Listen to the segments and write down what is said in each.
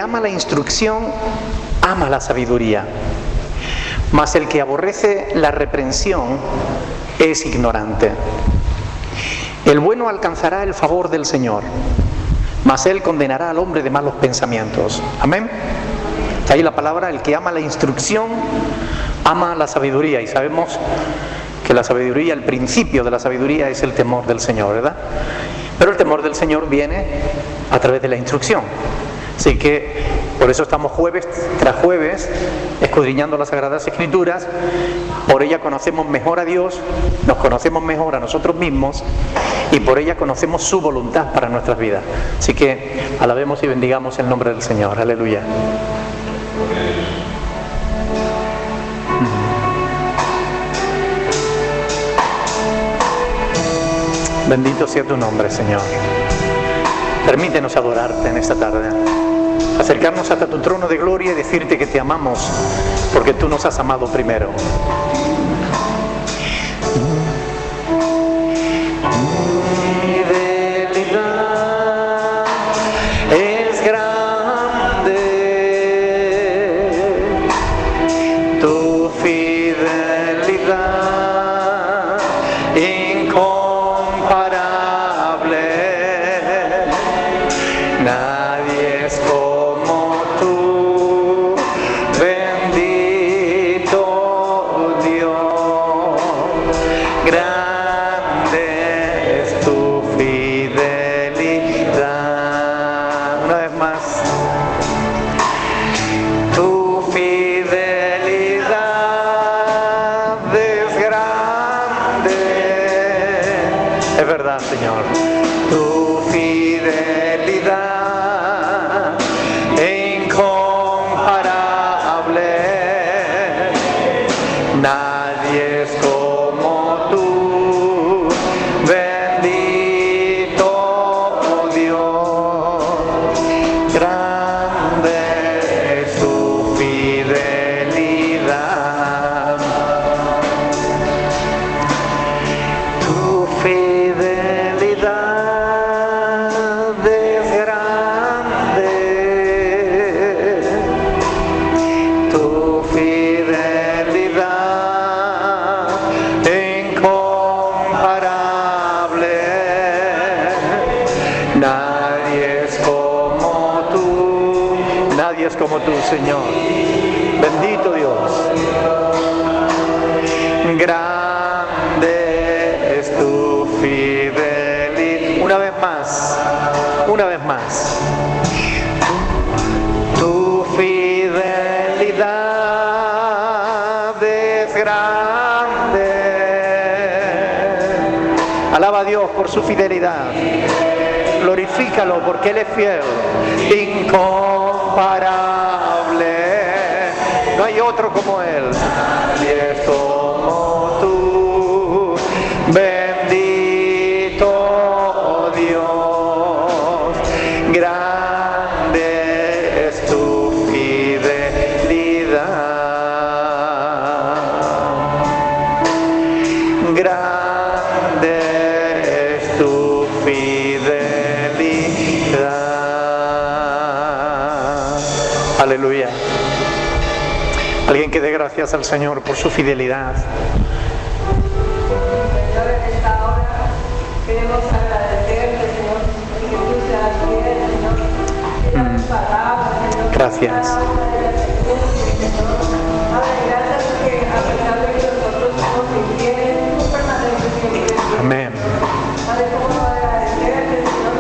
ama la instrucción, ama la sabiduría, mas el que aborrece la reprensión es ignorante. El bueno alcanzará el favor del Señor, mas Él condenará al hombre de malos pensamientos. Amén. Está ahí la palabra, el que ama la instrucción, ama la sabiduría. Y sabemos que la sabiduría, el principio de la sabiduría es el temor del Señor, ¿verdad? Pero el temor del Señor viene a través de la instrucción. Así que por eso estamos jueves tras jueves escudriñando las Sagradas Escrituras. Por ella conocemos mejor a Dios, nos conocemos mejor a nosotros mismos y por ella conocemos su voluntad para nuestras vidas. Así que alabemos y bendigamos el nombre del Señor. Aleluya. Bendito sea tu nombre, Señor. Permítenos adorarte en esta tarde, acercarnos hasta tu trono de gloria y decirte que te amamos, porque tú nos has amado primero. Mi fidelidad es grande, tu fidelidad incomparable. Nadie es como tú, bendito Dios. Grande es tu fidelidad. Una vez más. Tu fidelidad es grande. Es verdad, Señor. Tu fidelidad incomparable. Nadie es como tú, bendito Dios. Grande es tu fidelidad. Tu fidelidad es grande, tu fidelidad incomparable. Nadie es como tú, nadie es como tú, Señor. Bendito Dios. Grande es tu fidelidad. Una vez más, una vez más. Tu fidelidad es grande. Alaba a Dios por su fidelidad. Glorifícalo porque Él es fiel. Incomparable. No hay otro como Él. Nadie es como tú. Bendito Dios. Grande es tu fidelidad. Grande es tu fidelidad. Aleluya. Alguien que dé gracias al Señor por su fidelidad. Señor, en esta hora queremos agradecerte, Señor, que tú seas fiel, Señor, que las palabras, Señor. Gracias. Padre, gracias porque a pesar de que nosotros somos infieles, tú permaneces siempre. Amén. Padre, cómo no agradecerte, Señor,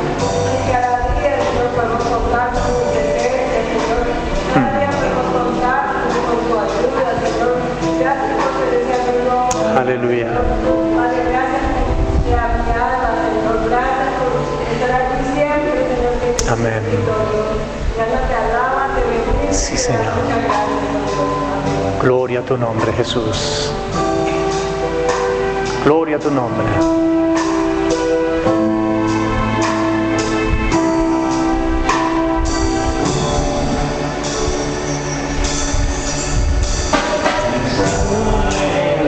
que cada día, Señor, podemos contar con tu presencia, Señor. Cada día podemos contar con tu ayuda, Señor. Gracias por bendecirnos. Aleluya. Padre, gracias por mi alma, Señor. Gracias por estar aquí siempre, Señor. Amén. Ya no te alaba, te bendigo. Sí, Señor. Muchas gracias, Señor. Gloria a tu nombre, Jesús. Gloria a tu nombre.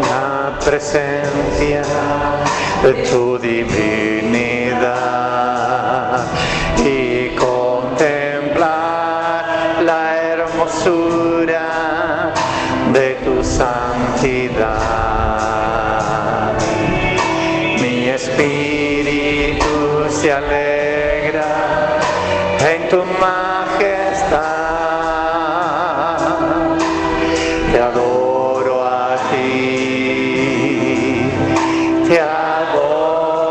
La presencia de tu divinidad y contemplar hermosura de tu santidad. Mi espíritu se alegra en tu majestad. Te adoro a ti, te adoro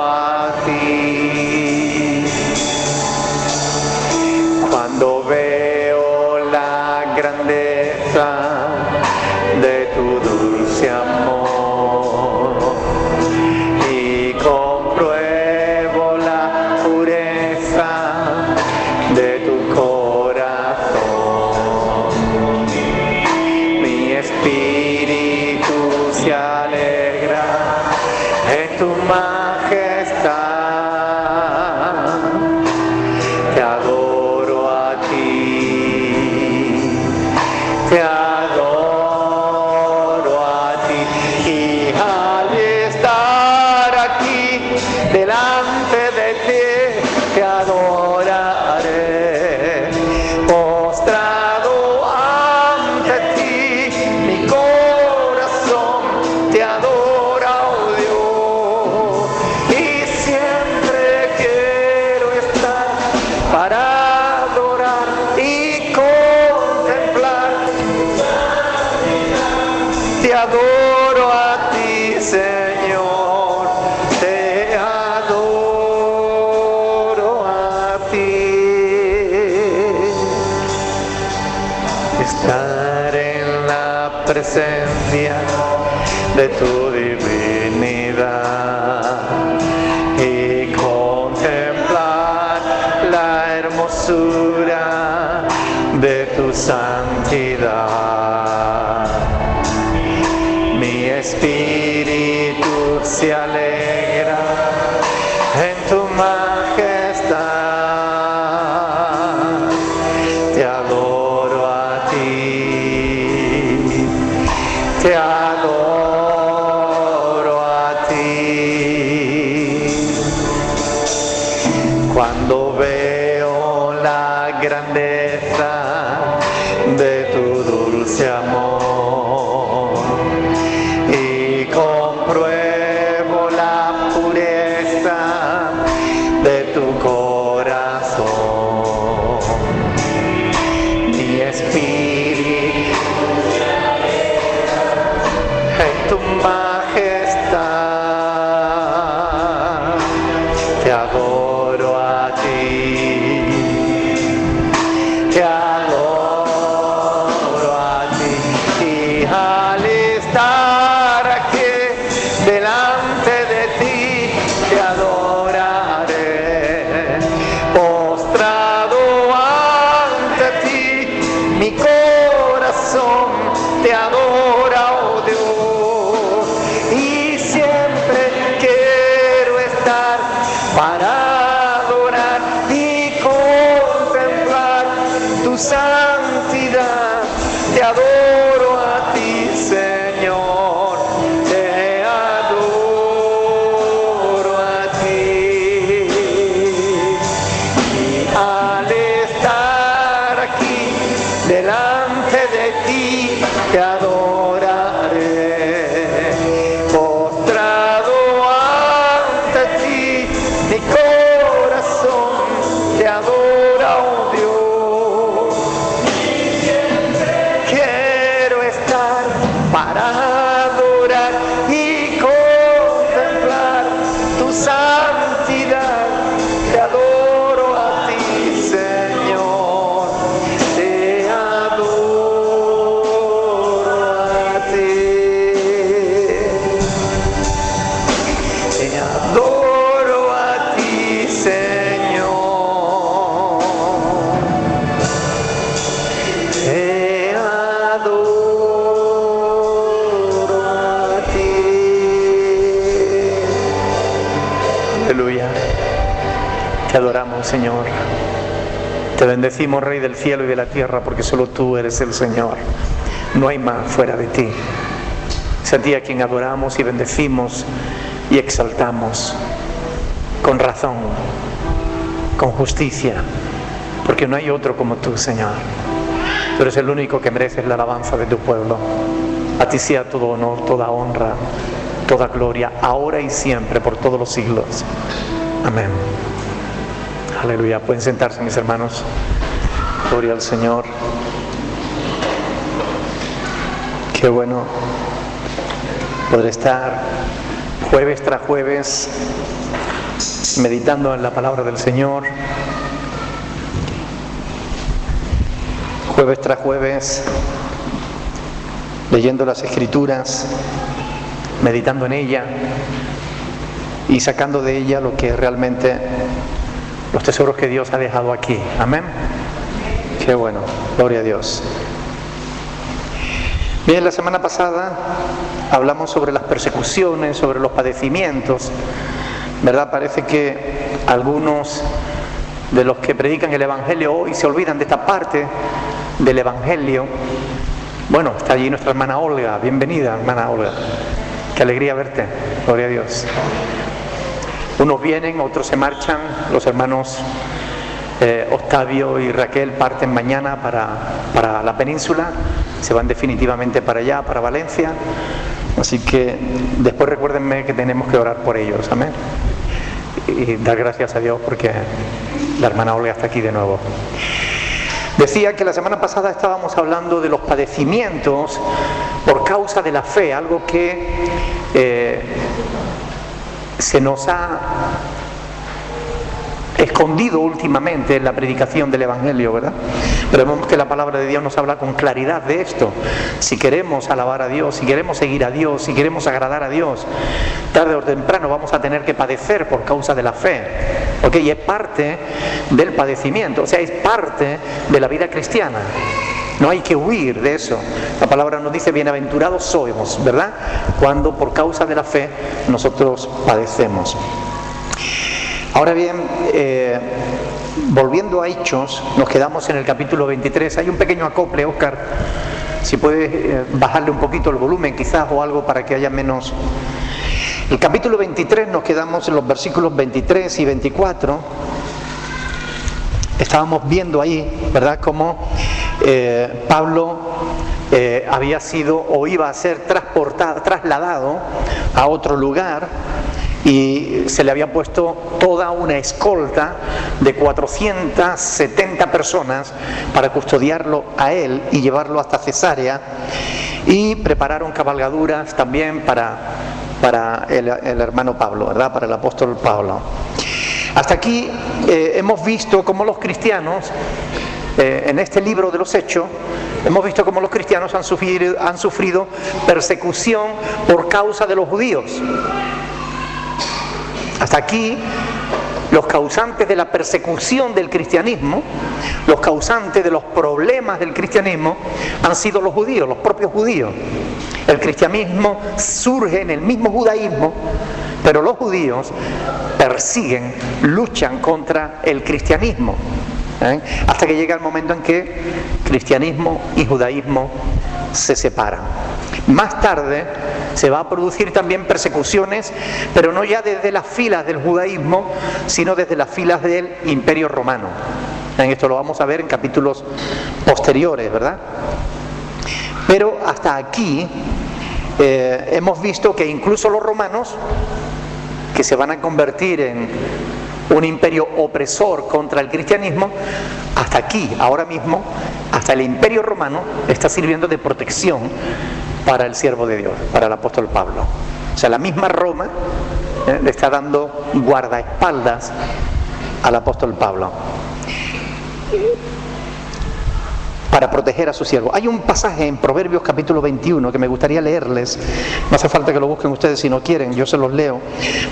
a ti. Cuando veo la grandeza de tu dulce amor y compruebo la pureza de tu corazón, mi espíritu se alegra en tu majestad. Te adoro a ti, te adoro a ti, y al estar aquí delante de ti te adoraré. Postrado ante ti, mi corazón te adora, oh Dios, y siempre quiero estar para adorar y contemplar. Te adoro a ti, Señor, te adoro a ti. Estar en la presencia de tu divinidad y contemplar la hermosura de tu santidad. Mi espíritu se alegra en tu majestad. Te adoro a ti, te adoro a ti. Cuando veo la grandeza de tu dulce amor y compruebo la pureza de tu corazón, mi espíritu en tu majestad. Te adoro a ti, te adoro a ti, y al estar aquí delante de ti te adoraré. Postrado ante ti, mi corazón te adora, oh Dios, y siempre quiero estar para adorar y contemplar tu santidad. Te adoro a ti, Señor, te adoro a ti. Y al estar aquí delante de ti te adoraré. Postrado ante ti, mi corazón te adora, oh Dios. Quiero estar para adorar y contemplar tu santidad. Te adoro a ti, Señor, te adoro a ti. Te adoro a ti, Señor, te adoro a ti. Aleluya. Te adoramos, Señor. Te bendecimos, Rey del cielo y de la tierra, porque solo tú eres el Señor. No hay más fuera de ti. Es a ti a quien adoramos y bendecimos y exaltamos con razón, con justicia, porque no hay otro como tú, Señor. Tú eres el único que mereces la alabanza de tu pueblo. A ti sea todo honor, toda honra, toda gloria, ahora y siempre, por todos los siglos. Amén. Aleluya. Pueden sentarse, mis hermanos. Gloria al Señor. Qué bueno poder estar jueves tras jueves meditando en la palabra del Señor. Jueves tras jueves leyendo las Escrituras, meditando en ella y sacando de ella lo que realmente, los tesoros que Dios ha dejado aquí. Amén. Qué bueno, gloria a Dios. Bien, la semana pasada hablamos sobre las persecuciones, sobre los padecimientos, ¿verdad? Parece que algunos de los que predican el Evangelio hoy se olvidan de esta parte del Evangelio. Bueno, está allí nuestra hermana Olga. Bienvenida, hermana Olga. Qué alegría verte, gloria a Dios. Unos vienen, otros se marchan. Los hermanos Octavio y Raquel parten mañana para la península, se van definitivamente para allá, para Valencia, así que después recuérdenme que tenemos que orar por ellos, amén, y dar gracias a Dios porque la hermana Olga está aquí de nuevo. Decía que la semana pasada estábamos hablando de los padecimientos por causa de la fe, algo que se nos ha escondido últimamente en la predicación del Evangelio, ¿verdad? Pero vemos que la palabra de Dios nos habla con claridad de esto. Si queremos alabar a Dios, si queremos seguir a Dios, si queremos agradar a Dios, tarde o temprano vamos a tener que padecer por causa de la fe, ¿ok? Y es parte del padecimiento, o sea, es parte de la vida cristiana. No hay que huir de eso. La palabra nos dice: bienaventurados somos, ¿verdad?, cuando por causa de la fe nosotros padecemos. Ahora bien, volviendo a Hechos, nos quedamos en el capítulo 23. Hay un pequeño acople, Óscar, si puedes bajarle un poquito el volumen quizás o algo para que haya menos. El capítulo 23 nos quedamos en los versículos 23 y 24. Estábamos viendo ahí, ¿verdad?, cómo Pablo había sido o iba a ser trasladado a otro lugar, y se le había puesto toda una escolta de 470 personas para custodiarlo a él y llevarlo hasta Cesarea, y prepararon cabalgaduras también para el hermano Pablo, ¿verdad?, para el apóstol Pablo. Hasta aquí hemos visto cómo los cristianos, en este libro de los Hechos, hemos visto cómo los cristianos han sufrido persecución por causa de los judíos. Hasta aquí, los causantes de la persecución del cristianismo, los causantes de los problemas del cristianismo, han sido los judíos, los propios judíos. El cristianismo surge en el mismo judaísmo, pero los judíos persiguen, luchan contra el cristianismo, hasta que llega el momento en que cristianismo y judaísmo se separan. Más tarde se va a producir también persecuciones, pero no ya desde las filas del judaísmo, sino desde las filas del Imperio Romano. Esto lo vamos a ver en capítulos posteriores, ¿verdad? Pero hasta aquí hemos visto que incluso los romanos, que se van a convertir en un imperio opresor contra el cristianismo, hasta aquí, ahora mismo, hasta el Imperio Romano está sirviendo de protección para el siervo de Dios, para el apóstol Pablo. O sea, la misma Roma le está dando guardaespaldas al apóstol Pablo para proteger a su siervo. Hay un pasaje en Proverbios capítulo 21 que me gustaría leerles. No hace falta que lo busquen ustedes si no quieren, yo se los leo.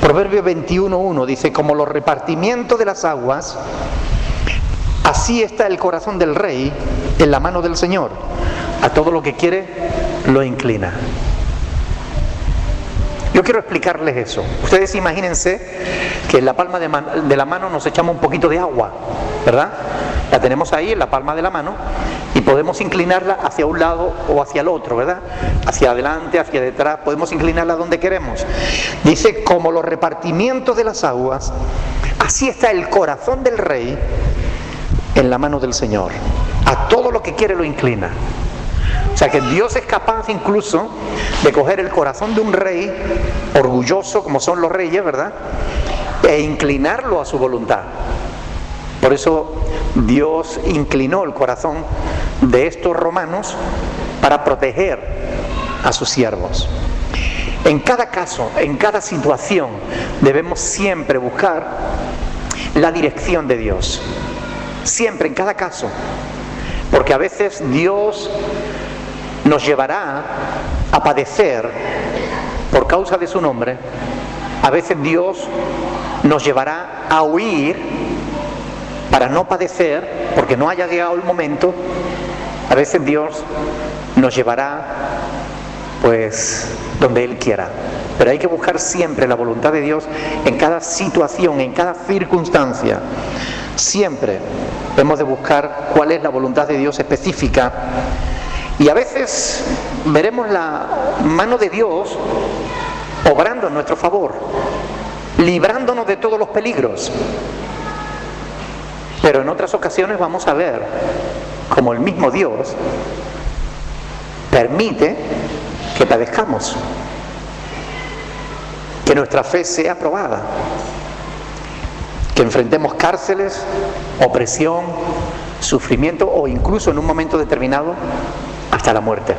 Proverbios 21:1 dice: como los repartimientos de las aguas, así está el corazón del rey en la mano del Señor. A todo lo que quiere lo inclina. Yo quiero explicarles eso. Ustedes imagínense que en la palma de la mano nos echamos un poquito de agua, ¿verdad? La tenemos ahí en la palma de la mano y podemos inclinarla hacia un lado o hacia el otro, ¿verdad? Hacia adelante, hacia detrás, podemos inclinarla donde queremos. Dice: como los repartimientos de las aguas, así está el corazón del rey en la mano del Señor. A todo lo que quiere lo inclina. O sea que Dios es capaz incluso de coger el corazón de un rey orgulloso, como son los reyes, ¿verdad?, e inclinarlo a su voluntad. Por eso Dios inclinó el corazón de estos romanos para proteger a sus siervos. En cada caso, en cada situación, debemos siempre buscar la dirección de Dios. Siempre, en cada caso. Porque a veces Dios nos llevará a padecer por causa de su nombre. A veces Dios nos llevará a huir para no padecer, porque no haya llegado el momento. A veces Dios nos llevará, pues, donde Él quiera. Pero hay que buscar siempre la voluntad de Dios en cada situación, en cada circunstancia. Siempre hemos de buscar cuál es la voluntad de Dios específica. Y a veces veremos la mano de Dios obrando en nuestro favor, librándonos de todos los peligros. Pero en otras ocasiones vamos a ver como el mismo Dios permite que padezcamos, que nuestra fe sea probada, que enfrentemos cárceles, opresión, sufrimiento o incluso en un momento determinado hasta la muerte.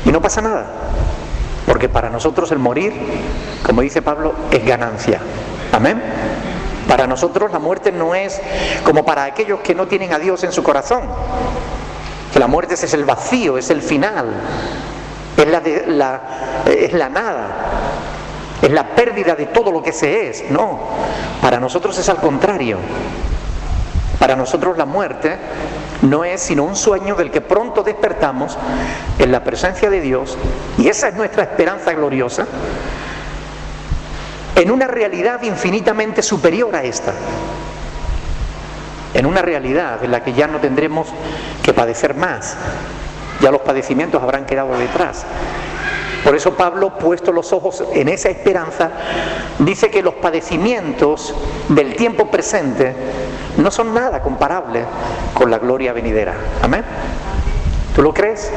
Y no pasa nada, porque para nosotros el morir, como dice Pablo, es ganancia. Amén. Para nosotros la muerte no es como para aquellos que no tienen a Dios en su corazón, que la muerte es el vacío, es el final, es la nada, es la pérdida de todo lo que se es. No, para nosotros es al contrario. Para nosotros la muerte no es sino un sueño del que pronto despertamos en la presencia de Dios, y esa es nuestra esperanza gloriosa, en una realidad infinitamente superior a esta, en una realidad en la que ya no tendremos que padecer más, ya los padecimientos habrán quedado detrás. Por eso Pablo, puesto los ojos en esa esperanza, dice que los padecimientos del tiempo presente no son nada comparable con la gloria venidera. ¿Amén? ¿Tú lo crees?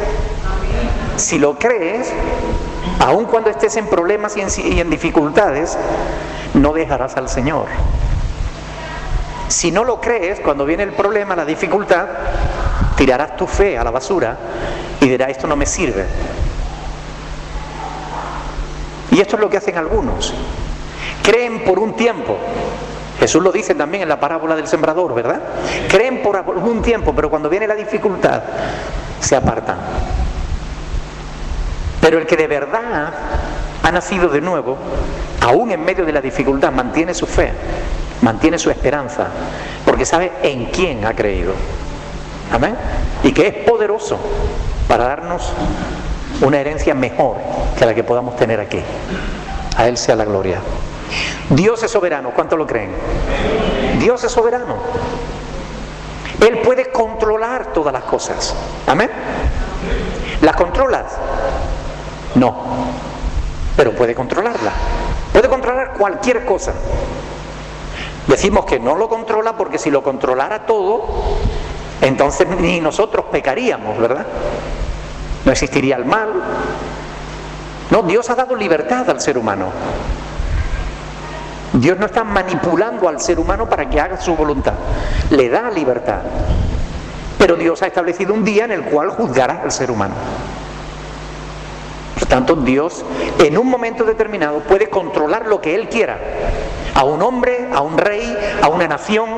Si lo crees, aun cuando estés en problemas y en dificultades, no dejarás al Señor. Si no lo crees, cuando viene el problema, la dificultad, tirarás tu fe a la basura y dirás: esto no me sirve. Y esto es lo que hacen algunos. Creen por un tiempo. Jesús lo dice también en la parábola del sembrador, ¿verdad? Creen por algún tiempo, pero cuando viene la dificultad, se apartan. Pero el que de verdad ha nacido de nuevo, aún en medio de la dificultad, mantiene su fe, mantiene su esperanza, porque sabe en quién ha creído. Amén. Y que es poderoso para darnos una herencia mejor que la que podamos tener aquí. A Él sea la gloria. Dios es soberano. ¿Cuánto lo creen? Dios es soberano. Él puede controlar todas las cosas. Amén. ¿Las controlas? No. Pero puede controlarla. Puede controlar cualquier cosa. Decimos que no lo controla porque si lo controlara todo, entonces ni nosotros pecaríamos, ¿verdad? No existiría el mal. No, Dios ha dado libertad al ser humano. Dios no está manipulando al ser humano para que haga su voluntad. Le da libertad. Pero Dios ha establecido un día en el cual juzgará al ser humano. Por tanto, Dios en un momento determinado puede controlar lo que Él quiera. A un hombre, a un rey, a una nación,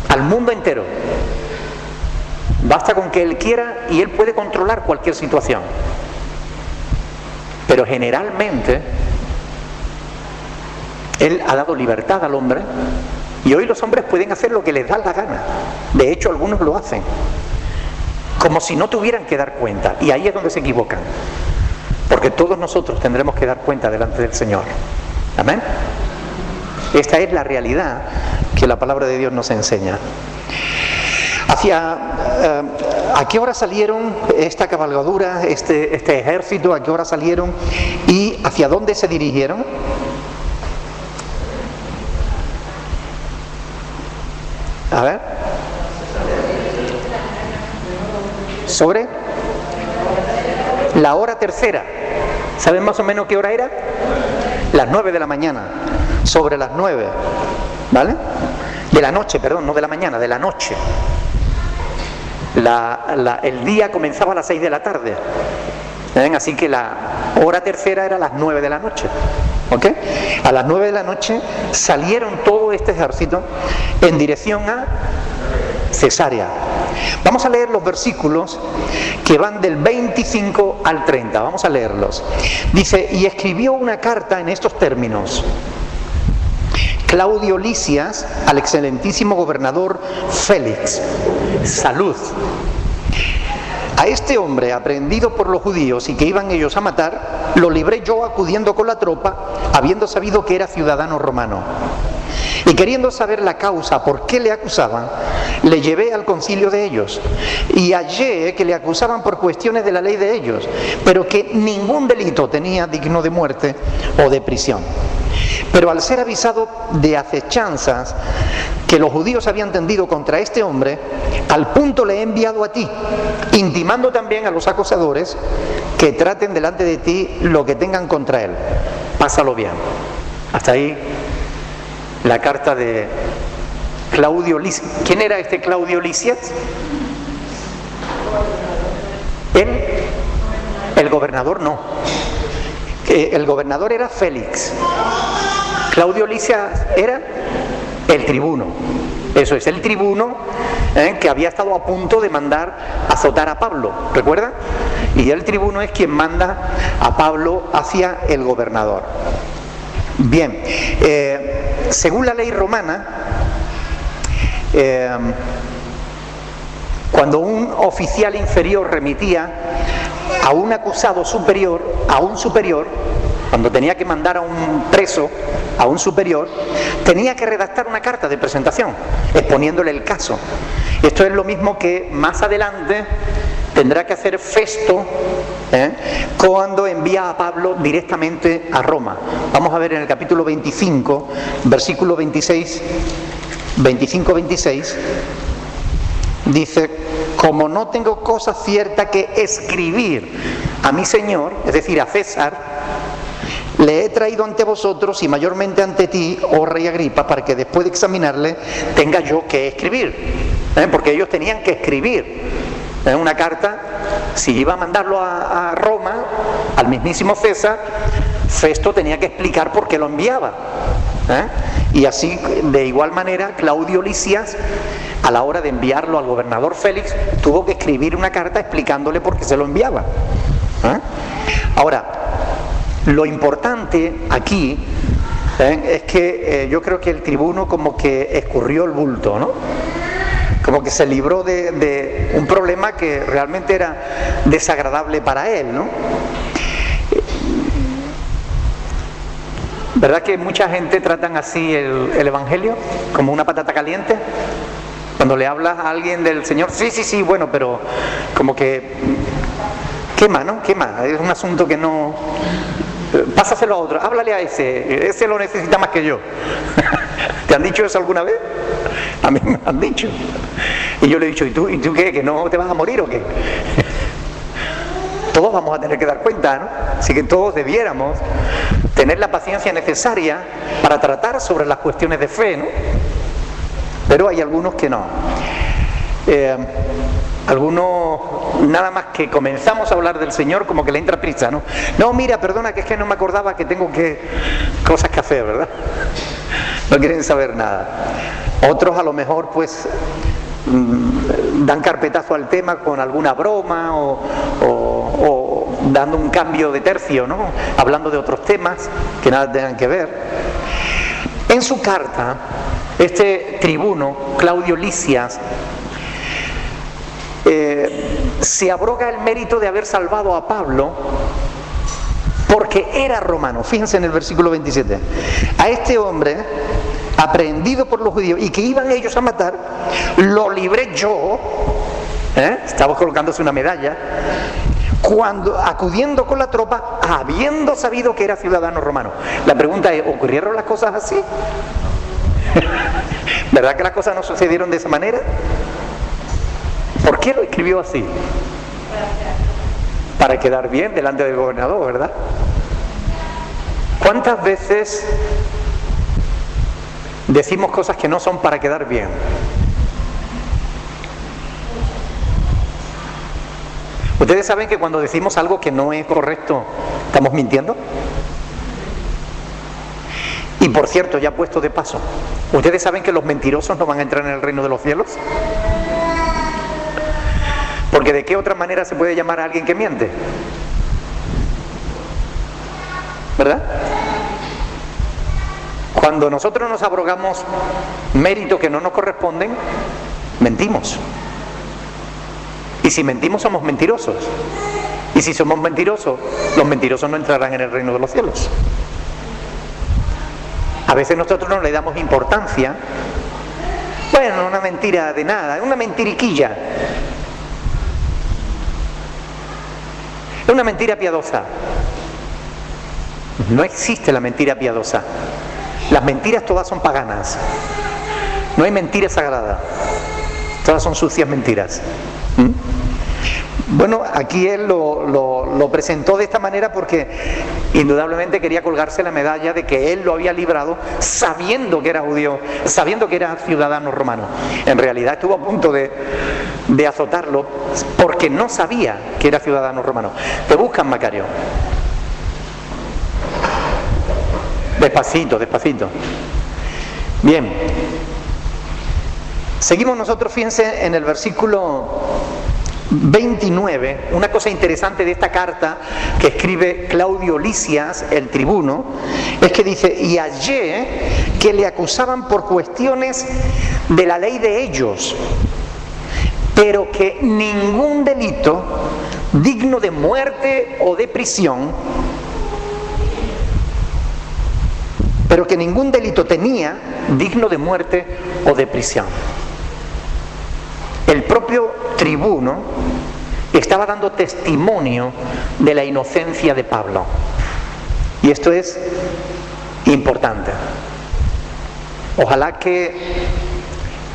al mundo entero. Basta con que Él quiera y Él puede controlar cualquier situación. Pero generalmente Él ha dado libertad al hombre y hoy los hombres pueden hacer lo que les da la gana. De hecho, algunos lo hacen como si no tuvieran que dar cuenta, y ahí es donde se equivocan, porque todos nosotros tendremos que dar cuenta delante del Señor. Amén. Esta es la realidad que la palabra de Dios nos enseña. ¿A qué hora salieron esta cabalgadura, este ejército? ¿A qué hora salieron y hacia dónde se dirigieron? sobre la hora tercera. ¿Saben más o menos qué hora era? Las 9 de la mañana, sobre las 9, ¿vale? De la noche, perdón, no de la mañana, de la noche. El día comenzaba a las 6 de la tarde. ¿Ven? Así que la hora tercera era a las 9 de la noche. ¿Ok? A las 9 de la noche salieron todo este ejército en dirección a Cesarea. Vamos a leer los versículos que van del 25 al 30. Vamos a leerlos. Dice: y escribió una carta en estos términos: Claudio Lisias al excelentísimo gobernador Félix, salud. A este hombre, aprehendido por los judíos y que iban ellos a matar, lo libré yo acudiendo con la tropa, habiendo sabido que era ciudadano romano. Y queriendo saber la causa por qué le acusaban, le llevé al concilio de ellos. Y hallé que le acusaban por cuestiones de la ley de ellos, pero que ningún delito tenía digno de muerte o de prisión. Pero al ser avisado de acechanzas que los judíos habían tendido contra este hombre, al punto le he enviado a ti, intimando también a los acusadores que traten delante de ti lo que tengan contra él. Pásalo bien. Hasta ahí la carta de Claudio Lisias. ¿Quién era este Claudio Lisias? El gobernador no. El gobernador era Félix. Claudio Lisias era el tribuno. Eso es, el tribuno que había estado a punto de mandar azotar a Pablo, ¿recuerda? Y el tribuno es quien manda a Pablo hacia el gobernador. Bien, según la ley romana, cuando un oficial inferior remitía a un acusado superior, a un superior, cuando tenía que mandar a un preso a un superior, tenía que redactar una carta de presentación exponiéndole el caso. Esto es lo mismo que más adelante tendrá que hacer Festo cuando envía a Pablo directamente a Roma. Vamos a ver en el capítulo 25, versículo 25-26, dice: como no tengo cosa cierta que escribir a mi señor, es decir, a César, le he traído ante vosotros y mayormente ante ti, oh rey Agripa, para que después de examinarle tenga yo que escribir. Porque ellos tenían que escribir una carta. Si iba a mandarlo a Roma, al mismísimo César, Festo tenía que explicar por qué lo enviaba. Y así, de igual manera, Claudio Lisias, a la hora de enviarlo al gobernador Félix, tuvo que escribir una carta explicándole por qué se lo enviaba. Ahora, lo importante aquí es que yo creo que el tribuno como que escurrió el bulto, ¿no? Como que se libró de un problema que realmente era desagradable para él, ¿no? ¿Verdad que mucha gente tratan así el Evangelio? Como una patata caliente. Cuando le hablas a alguien del Señor, sí, bueno, pero como que quema, ¿no? Quema. Es un asunto que no... Pásaselo a otro, háblale a ese lo necesita más que yo. ¿Te han dicho eso alguna vez? A mí me han dicho. Y yo le he dicho: ¿y tú qué? ¿Que no te vas a morir o qué? Todos vamos a tener que dar cuenta, ¿no? Así que todos debiéramos tener la paciencia necesaria para tratar sobre las cuestiones de fe, ¿no? Pero hay algunos que no. Algunos, nada más que comenzamos a hablar del Señor, como que le entra prisa, ¿no? No, mira, perdona, que es que no me acordaba que tengo cosas que hacer, ¿verdad? No quieren saber nada. Otros a lo mejor pues dan carpetazo al tema con alguna broma o dando un cambio de tercio, ¿no? Hablando de otros temas que nada tengan que ver. En su carta, este tribuno, Claudio Lisias, se abroga el mérito de haber salvado a Pablo porque era romano. Fíjense en el versículo 27. A este hombre, aprehendido por los judíos y que iban ellos a matar, lo libré yo, estaba colocándose una medalla, cuando acudiendo con la tropa, habiendo sabido que era ciudadano romano. La pregunta es: ¿ocurrieron las cosas así? ¿Verdad que las cosas no sucedieron de esa manera? ¿Por qué lo escribió así? Para quedar bien delante del gobernador, ¿verdad? ¿Cuántas veces decimos cosas que no son para quedar bien? ¿Ustedes saben que cuando decimos algo que no es correcto, estamos mintiendo? Y por cierto, ya puesto de paso, ¿ustedes saben que los mentirosos no van a entrar en el reino de los cielos? Porque ¿de qué otra manera se puede llamar a alguien que miente? ¿Verdad? Cuando nosotros nos abrogamos méritos que no nos corresponden, mentimos. Y si mentimos, somos mentirosos. Y si somos mentirosos, los mentirosos no entrarán en el reino de los cielos. A veces nosotros no le damos importancia. Bueno, una mentira de nada, una mentiriquilla. Es una mentira piadosa. No existe la mentira piadosa. Las mentiras todas son paganas. No hay mentira sagrada. Todas son sucias mentiras. Bueno, aquí él lo presentó de esta manera porque indudablemente quería colgarse la medalla de que él lo había librado sabiendo que era judío, sabiendo que era ciudadano romano. En realidad estuvo a punto de azotarlo porque no sabía que era ciudadano romano. Te buscan, Macario. Despacito, despacito. Bien. Seguimos nosotros, fíjense, en el versículo 29, una cosa interesante de esta carta que escribe Claudio Lisias, el tribuno, es que dice: y hallé que le acusaban por cuestiones de la ley de ellos, pero que ningún delito digno de muerte o de prisión, pero que ningún delito tenía digno de muerte o de prisión. El propio tribuno estaba dando testimonio de la inocencia de Pablo. Y esto es importante. Ojalá que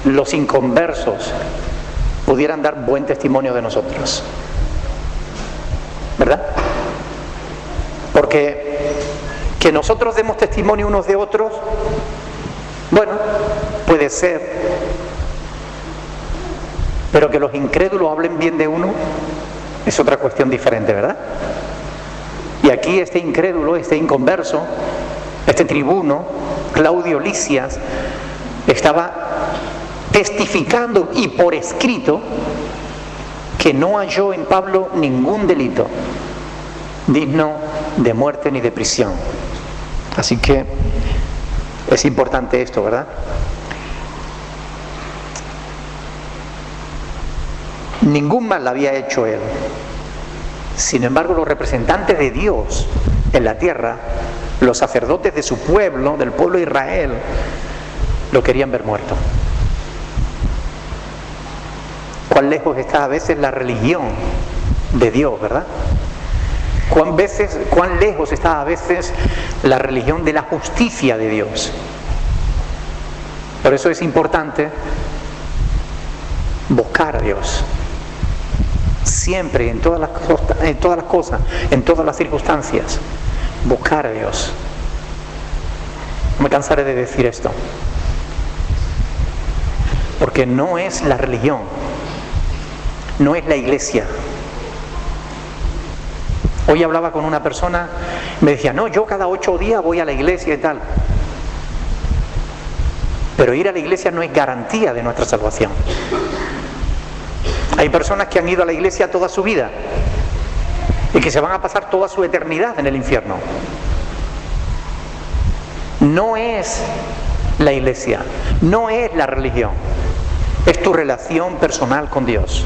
los inconversos pudieran dar buen testimonio de nosotros. ¿Verdad? Porque que nosotros demos testimonio unos de otros, bueno, puede ser. Pero que los incrédulos hablen bien de uno es otra cuestión diferente, ¿verdad? Y aquí este incrédulo, este inconverso, este tribuno, Claudio Lisias, estaba testificando y por escrito que no halló en Pablo ningún delito digno de muerte ni de prisión. Así que es importante esto, ¿verdad? Ningún mal había hecho él. Sin embargo, los representantes de Dios en la tierra, los sacerdotes de su pueblo, del pueblo de Israel, lo querían ver muerto. Cuán lejos está a veces la religión de Dios, ¿verdad? Cuán lejos está a veces la religión de la justicia de Dios. Por eso es importante buscar a Dios. Siempre, en todas las cosas, en todas las circunstancias, buscar a Dios. No me cansaré de decir esto. Porque no es la religión, no es la iglesia. Hoy hablaba con una persona, me decía: no, yo cada 8 días voy a la iglesia y tal. Pero ir a la iglesia no es garantía de nuestra salvación. Hay personas que han ido a la iglesia toda su vida y que se van a pasar toda su eternidad en el infierno. No es la iglesia, no es la religión, es tu relación personal con Dios.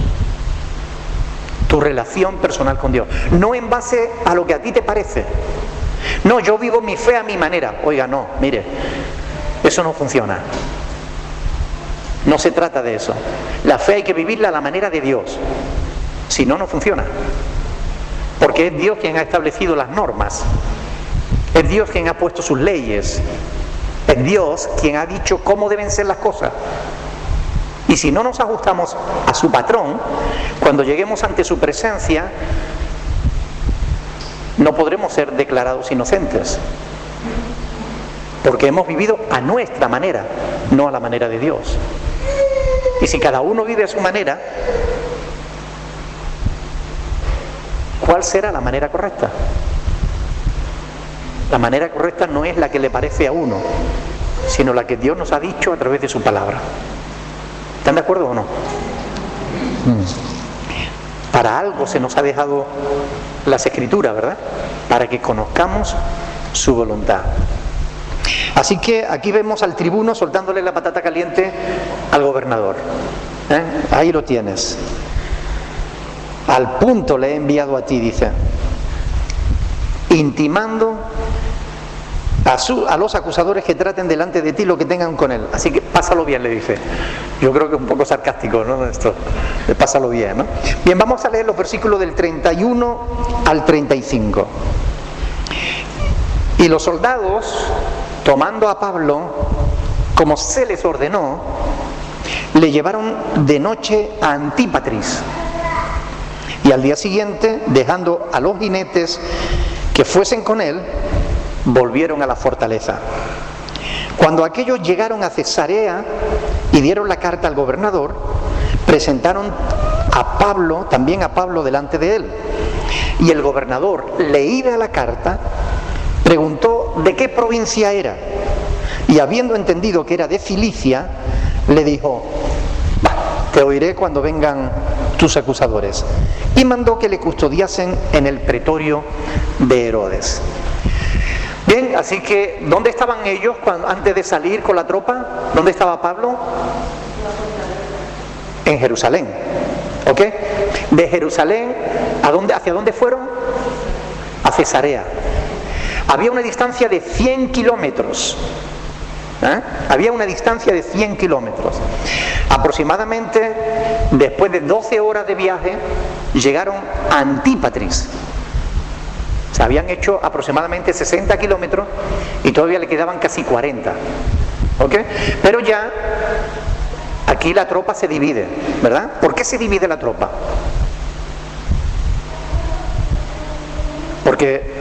Tu relación personal con Dios, no en base a lo que a ti te parece. No, yo vivo mi fe a mi manera. Oiga, no, mire, eso no funciona. No se trata de eso. La fe hay que vivirla a la manera de Dios. Si no, no funciona. Porque es Dios quien ha establecido las normas. Es Dios quien ha puesto sus leyes. Es Dios quien ha dicho cómo deben ser las cosas. Y si no nos ajustamos a su patrón, cuando lleguemos ante su presencia, no podremos ser declarados inocentes. Porque hemos vivido a nuestra manera, no a la manera de Dios. Y si cada uno vive a su manera, ¿cuál será la manera correcta? La manera correcta no es la que le parece a uno, sino la que Dios nos ha dicho a través de su palabra. ¿Están de acuerdo o no? Para algo se nos ha dejado las Escrituras, ¿verdad? Para que conozcamos su voluntad. Así que aquí vemos al tribuno soltándole la patata caliente al gobernador. Ahí lo tienes. Al punto le he enviado a ti, dice, intimando a los acusadores que traten delante de ti lo que tengan con él. Así que pásalo bien, le dice. Yo creo que es un poco sarcástico, ¿no? Esto, pásalo bien, ¿no? Bien, vamos a leer los versículos del 31 al 35. Y los soldados, tomando a Pablo, como se les ordenó, le llevaron de noche a Antípatris. Y al día siguiente, dejando a los jinetes que fuesen con él, volvieron a la fortaleza. Cuando aquellos llegaron a Cesarea y dieron la carta al gobernador, presentaron a Pablo, también a Pablo delante de él. Y el gobernador, leída la carta, preguntó de qué provincia era. Y habiendo entendido que era de Cilicia, le dijo: te oiré cuando vengan tus acusadores. Y mandó que le custodiasen en el pretorio de Herodes. Bien, así que, ¿dónde estaban ellos antes de salir con la tropa? ¿Dónde estaba Pablo? En Jerusalén. ¿Ok? De Jerusalén, ¿hacia dónde fueron? A Cesarea. Había una distancia de 100 kilómetros. Había una distancia de 100 kilómetros. Aproximadamente, después de 12 horas de viaje, llegaron a Antípatris. Se habían hecho aproximadamente 60 kilómetros y todavía le quedaban casi 40. ¿Ok? Pero ya aquí la tropa se divide, ¿verdad? ¿Por qué se divide la tropa? Porque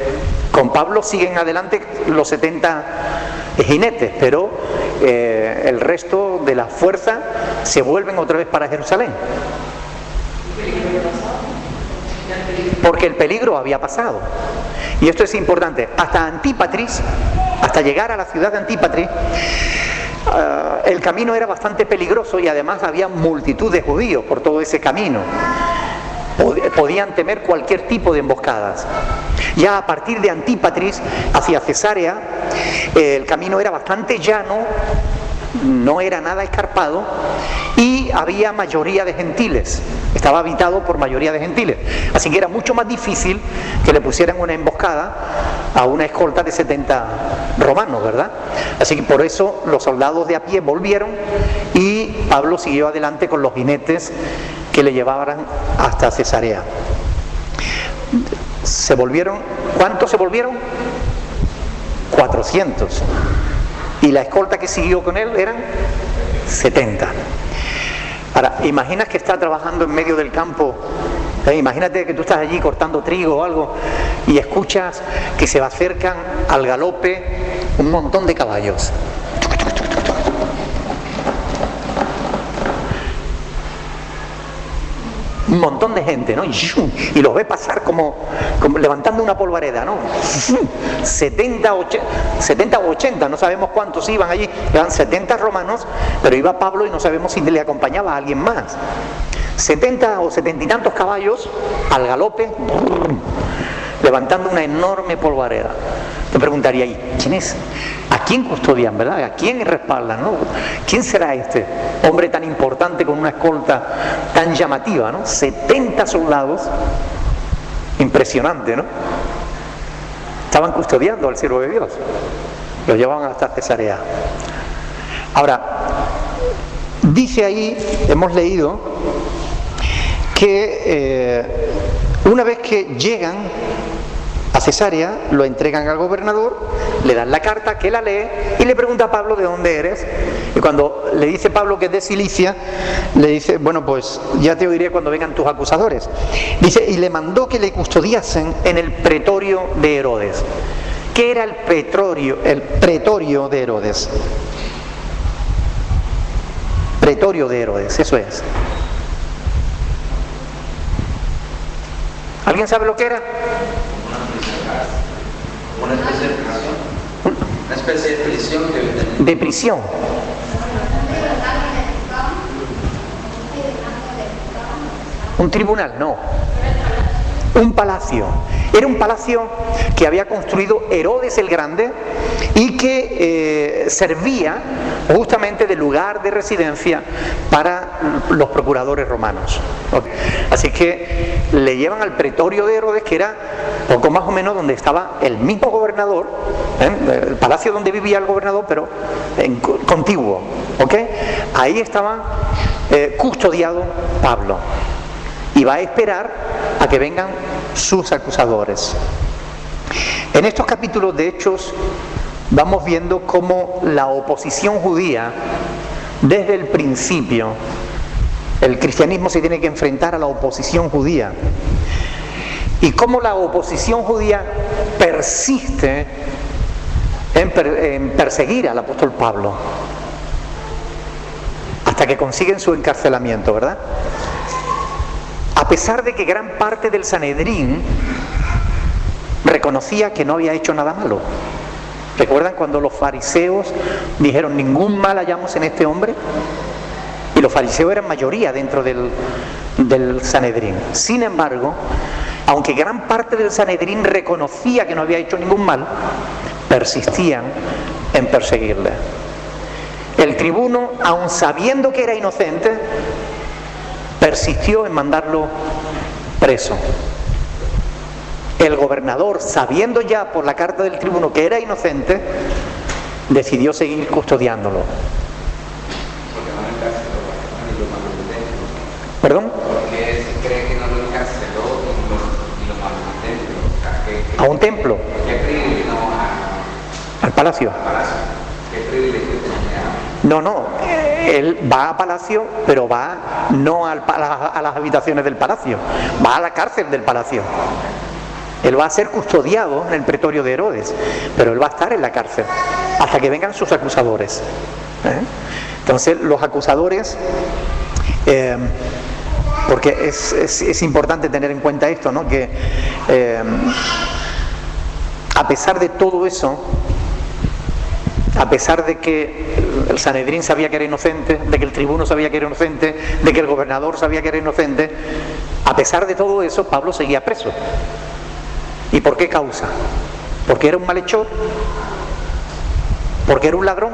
con Pablo siguen adelante los 70 jinetes, pero el resto de la fuerza se vuelven otra vez para Jerusalén. Porque el peligro había pasado. Y esto es importante. Hasta Antípatris, hasta llegar a la ciudad de Antípatris, el camino era bastante peligroso y además había multitud de judíos por todo ese camino. Podían temer cualquier tipo de emboscadas. Ya a partir de Antípatris hacia Cesarea, el camino era bastante llano, no era nada escarpado y había mayoría de gentiles. Estaba habitado por mayoría de gentiles. Así que era mucho más difícil que le pusieran una emboscada a una escolta de 70 romanos, ¿verdad? Así que por eso los soldados de a pie volvieron y Pablo siguió adelante con los jinetes que le llevaban hasta Cesarea. Se volvieron, ¿cuántos se volvieron? 400. Y la escolta que siguió con él eran 70. Ahora, imaginas que está trabajando en medio del campo. Imagínate que tú estás allí cortando trigo o algo y escuchas que se acercan al galope un montón de caballos. Un montón de gente, ¿no? Y los ve pasar como levantando una polvareda, ¿no? 70 o 80, no sabemos cuántos iban allí. Eran 70 romanos, pero iba Pablo y no sabemos si le acompañaba a alguien más. 70 o 70 y tantos caballos al galope, levantando una enorme polvareda. Te preguntaría ahí, ¿quién es? ¿A quién custodian, verdad? ¿A quién respaldan, no? ¿Quién será este hombre tan importante con una escolta tan llamativa, ¿no? 70 soldados, impresionante, ¿no? Estaban custodiando al siervo de Dios, lo llevaban hasta Cesarea. Ahora, dice ahí, hemos leído, que una vez que llegan a Cesarea, lo entregan al gobernador, le dan la carta, que la lee y le pregunta a Pablo de dónde eres. Y cuando le dice Pablo que es de Cilicia, le dice, bueno, pues ya te oiré cuando vengan tus acusadores. Dice, y le mandó que le custodiasen en el pretorio de Herodes. ¿Qué era el pretorio de Herodes? Pretorio de Herodes, eso es. ¿Alguien sabe lo que era? Una especie de prisión. Una especie de prisión que... De prisión. Un tribunal, no. Un palacio. Era un palacio que había construido Herodes el Grande y que servía justamente de lugar de residencia para los procuradores romanos. Así que le llevan al pretorio de Herodes, que era poco más o menos donde estaba el mismo gobernador, el palacio donde vivía el gobernador, pero contiguo. Ahí estaba custodiado Pablo. Y va a esperar a que vengan sus acusadores. En estos capítulos de Hechos vamos viendo cómo la oposición judía, desde el principio, el cristianismo se tiene que enfrentar a la oposición judía, y cómo la oposición judía persiste en perseguir al apóstol Pablo, hasta que consiguen su encarcelamiento, ¿verdad? A pesar de que gran parte del Sanedrín reconocía que no había hecho nada malo. ¿Recuerdan cuando los fariseos dijeron ningún mal hallamos en este hombre? Y los fariseos eran mayoría dentro del Sanedrín. Sin embargo, aunque gran parte del Sanedrín reconocía que no había hecho ningún mal, persistían en perseguirle. El tribuno, aun sabiendo que era inocente, persistió en mandarlo preso. El gobernador, sabiendo ya por la carta del tribuno que era inocente, decidió seguir custodiándolo. ¿Perdón? Porque se cree que no lo encarceló y lo mandó dentro. ¿A un templo? ¿Qué privilegio ¿Al palacio? ¿Qué privilegio tenía? No, él va a palacio, pero va no a las habitaciones del palacio, va a la cárcel del palacio. Él va a ser custodiado en el pretorio de Herodes, pero él va a estar en la cárcel hasta que vengan sus acusadores. Entonces los acusadores, porque es importante tener en cuenta esto, ¿no? Que a pesar de todo eso, a pesar de que el Sanedrín sabía que era inocente, de que el tribuno sabía que era inocente, de que el gobernador sabía que era inocente, a pesar de todo eso, Pablo seguía preso. ¿Y por qué causa? ¿Porque era un malhechor? ¿Porque era un ladrón?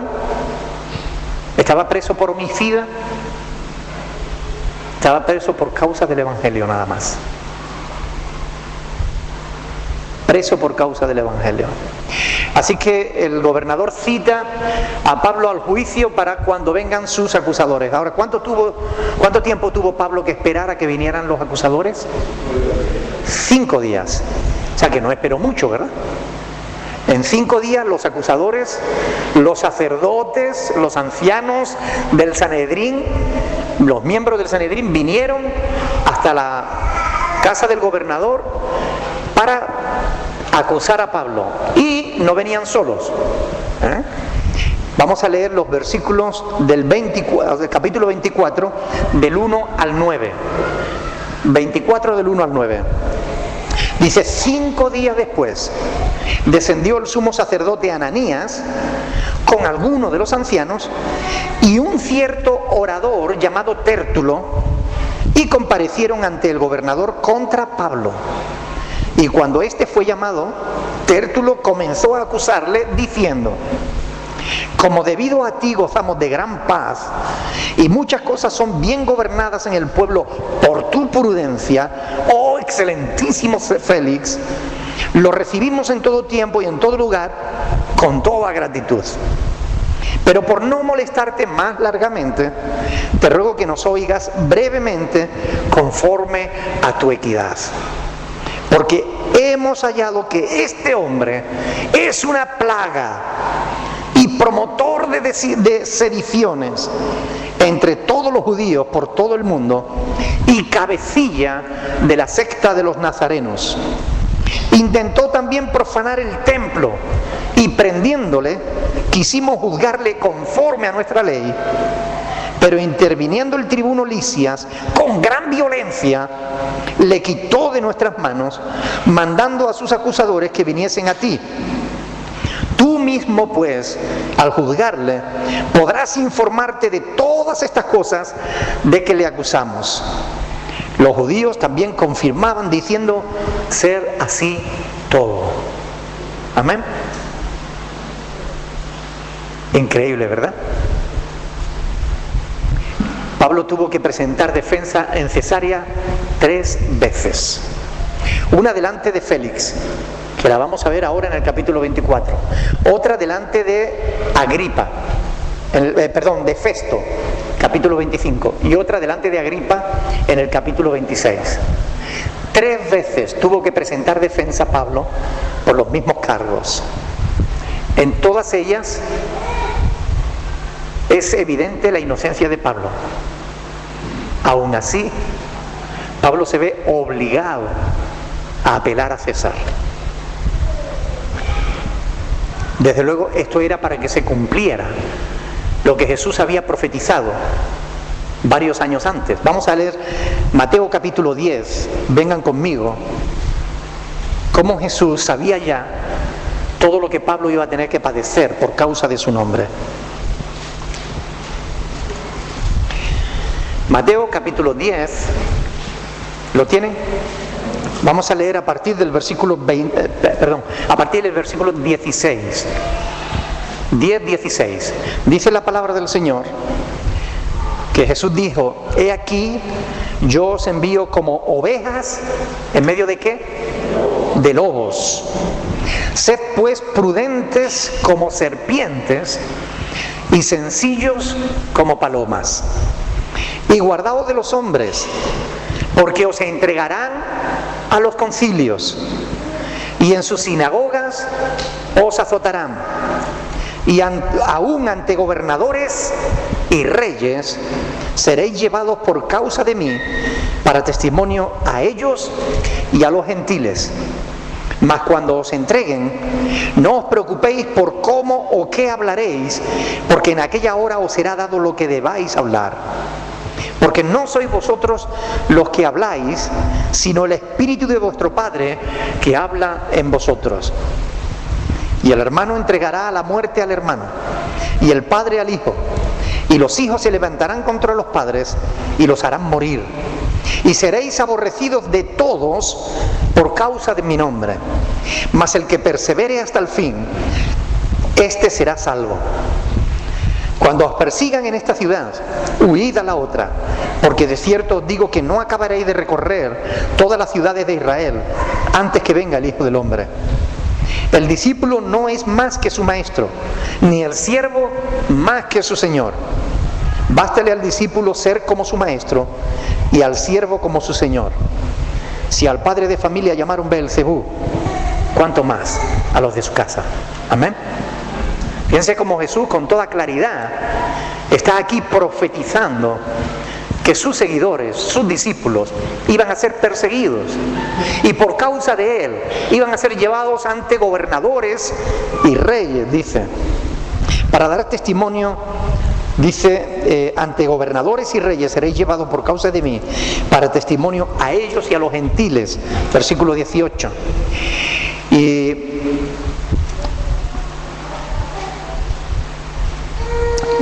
¿Estaba preso por homicida? Estaba preso por causa del Evangelio nada más. Preso por causa del Evangelio. Así que el gobernador cita a Pablo al juicio para cuando vengan sus acusadores. Ahora, ¿cuánto tiempo tuvo Pablo que esperar a que vinieran los acusadores? 5 días. O sea que no esperó mucho, ¿verdad? En 5 días los acusadores, los sacerdotes, los ancianos del Sanedrín, los miembros del Sanedrín vinieron hasta la casa del gobernador para acusar a Pablo, y no venían solos. Vamos a leer los versículos del capítulo 24 del 1 al 9. 24 del 1 al 9. Dice: 5 días después descendió el sumo sacerdote Ananías con algunos de los ancianos y un cierto orador llamado Tértulo, y comparecieron ante el gobernador contra Pablo. Y cuando éste fue llamado, Tértulo comenzó a acusarle diciendo: como debido a ti gozamos de gran paz y muchas cosas son bien gobernadas en el pueblo por tu prudencia, oh excelentísimo Félix, lo recibimos en todo tiempo y en todo lugar con toda gratitud. Pero por no molestarte más largamente, te ruego que nos oigas brevemente conforme a tu equidad. Porque hemos hallado que este hombre es una plaga y promotor de sediciones entre todos los judíos por todo el mundo y cabecilla de la secta de los nazarenos. Intentó también profanar el templo y prendiéndole quisimos juzgarle conforme a nuestra ley, pero interviniendo el tribuno Lisias con gran violencia le quitó de nuestras manos, mandando a sus acusadores que viniesen a ti. Tú mismo, pues, al juzgarle, podrás informarte de todas estas cosas de que le acusamos. Los judíos también confirmaban diciendo ser así todo. Amén. Increíble, ¿verdad? Pablo tuvo que presentar defensa en Cesarea 3 veces. Una delante de Félix, que la vamos a ver ahora en el capítulo 24. Otra delante de Agripa, de Festo, capítulo 25. Y otra delante de Agripa en el capítulo 26. 3 veces tuvo que presentar defensa Pablo por los mismos cargos. En todas ellas es evidente la inocencia de Pablo. Aún así, Pablo se ve obligado a apelar a César. Desde luego, esto era para que se cumpliera lo que Jesús había profetizado varios años antes. Vamos a leer Mateo capítulo 10, vengan conmigo, cómo Jesús sabía ya todo lo que Pablo iba a tener que padecer por causa de su nombre. Mateo capítulo 10, ¿lo tienen? Vamos a leer a partir del versículo 16. 10:16. Dice la palabra del Señor que Jesús dijo: he aquí, yo os envío como ovejas, ¿en medio de qué? De lobos. Sed pues prudentes como serpientes y sencillos como palomas. Y guardaos de los hombres, porque os entregarán a los concilios, y en sus sinagogas os azotarán, y aún ante gobernadores y reyes seréis llevados por causa de mí para testimonio a ellos y a los gentiles. Mas cuando os entreguen, no os preocupéis por cómo o qué hablaréis, porque en aquella hora os será dado lo que debáis hablar. Porque no sois vosotros los que habláis, sino el Espíritu de vuestro Padre que habla en vosotros. Y el hermano entregará a la muerte al hermano, y el padre al hijo. Y los hijos se levantarán contra los padres y los harán morir. Y seréis aborrecidos de todos por causa de mi nombre. Mas el que persevere hasta el fin, éste será salvo. Cuando os persigan en esta ciudad, huid a la otra, porque de cierto os digo que no acabaréis de recorrer todas las ciudades de Israel antes que venga el Hijo del Hombre. El discípulo no es más que su maestro, ni el siervo más que su señor. Bástale al discípulo ser como su maestro y al siervo como su señor. Si al padre de familia llamaron Beelzebú, ¿cuánto más a los de su casa? Amén. Fíjense cómo Jesús con toda claridad está aquí profetizando que sus seguidores, sus discípulos, iban a ser perseguidos y por causa de él iban a ser llevados ante gobernadores y reyes, dice, para dar testimonio, dice, ante gobernadores y reyes seréis llevados por causa de mí para testimonio a ellos y a los gentiles, versículo 18. Y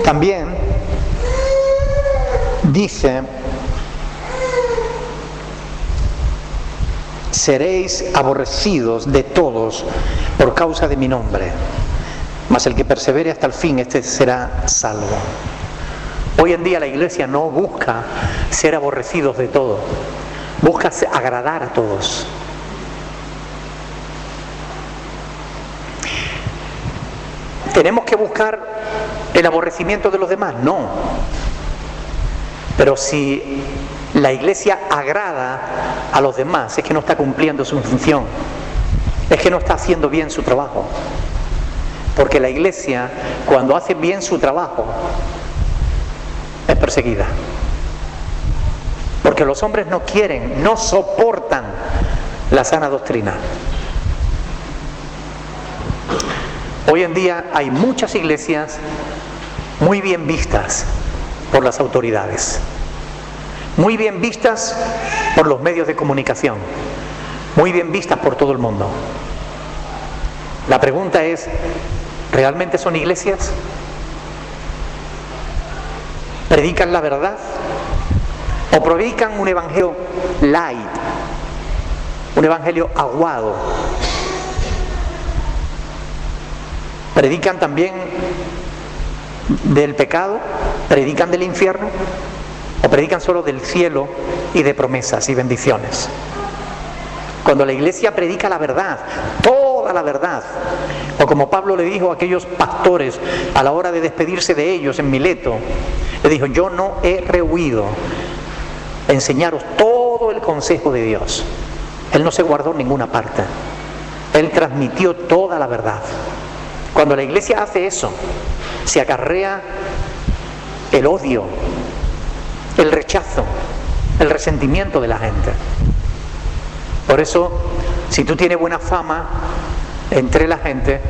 también dice: seréis aborrecidos de todos por causa de mi nombre, mas el que persevere hasta el fin, este será salvo. Hoy en día la iglesia no busca ser aborrecidos de todos, busca agradar a todos. ¿Tenemos que buscar el aborrecimiento de los demás? No. Pero si la iglesia agrada a los demás, es que no está cumpliendo su función, es que no está haciendo bien su trabajo. Porque la iglesia, cuando hace bien su trabajo, es perseguida. Porque los hombres no quieren, no soportan la sana doctrina. Hoy en día hay muchas iglesias muy bien vistas por las autoridades, muy bien vistas por los medios de comunicación, muy bien vistas por todo el mundo. La pregunta es, ¿realmente son iglesias? ¿Predican la verdad? ¿O predican un evangelio light? Un evangelio aguado. ¿Predican también del pecado? ¿Predican del infierno? ¿O predican solo del cielo y de promesas y bendiciones? Cuando la iglesia predica la verdad, toda la verdad, o como Pablo le dijo a aquellos pastores a la hora de despedirse de ellos en Mileto, le dijo: yo no he rehuido enseñaros todo el consejo de Dios. Él no se guardó en ninguna parte, él transmitió toda la verdad. Cuando la iglesia hace eso, se acarrea el odio, el rechazo, el resentimiento de la gente. Por eso, si tú tienes buena fama entre la gente,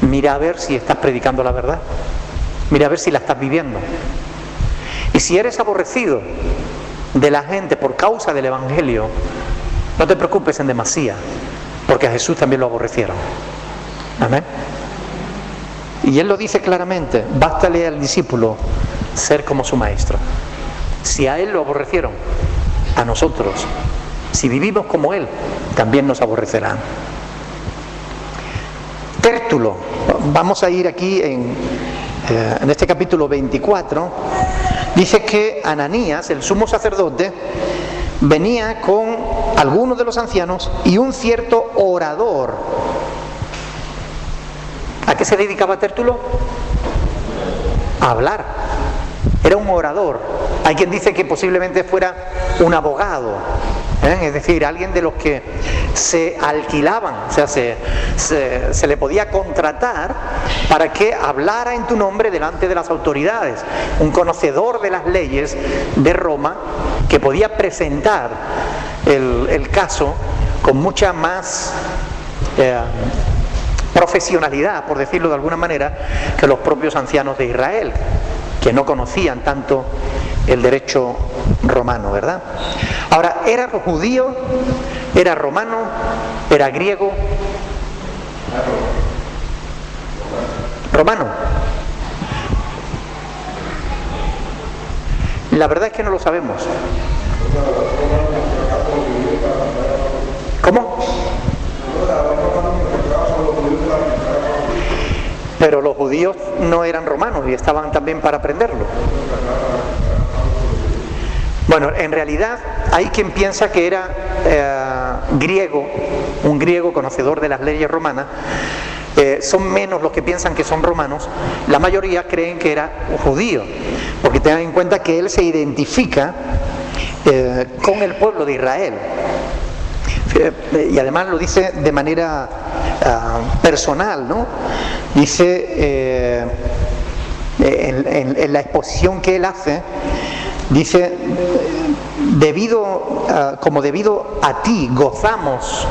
mira a ver si estás predicando la verdad, mira a ver si la estás viviendo. Y si eres aborrecido de la gente por causa del evangelio, no te preocupes en demasía, porque a Jesús también lo aborrecieron. Amén. Y él lo dice claramente: bástale al discípulo ser como su maestro. Si a él lo aborrecieron, a nosotros, si vivimos como él, también nos aborrecerán. Tértulo, vamos a ir aquí en este capítulo 24, dice que Ananías, el sumo sacerdote, venía con algunos de los ancianos y un cierto orador. ¿A qué se dedicaba Tértulo? A hablar. Era un orador. Hay quien dice que posiblemente fuera un abogado, es decir, alguien de los que se alquilaban, o sea, se le podía contratar para que hablara en tu nombre delante de las autoridades. Un conocedor de las leyes de Roma que podía presentar el caso con mucha más profesionalidad, por decirlo de alguna manera, que los propios ancianos de Israel, que no conocían tanto el derecho romano, ¿verdad? Ahora, ¿era judío? ¿Era romano? ¿Era griego? Romano. La verdad es que no lo sabemos. ¿Cómo? Pero los judíos no eran romanos y estaban también para aprenderlo. Bueno, en realidad hay quien piensa que era griego, un griego conocedor de las leyes romanas. Son menos los que piensan que son romanos. La mayoría creen que era judío, porque tengan en cuenta que él se identifica con el pueblo de Israel. Y además lo dice de manera personal, ¿no? Dice en la exposición que él hace, dice: debido a ti gozamos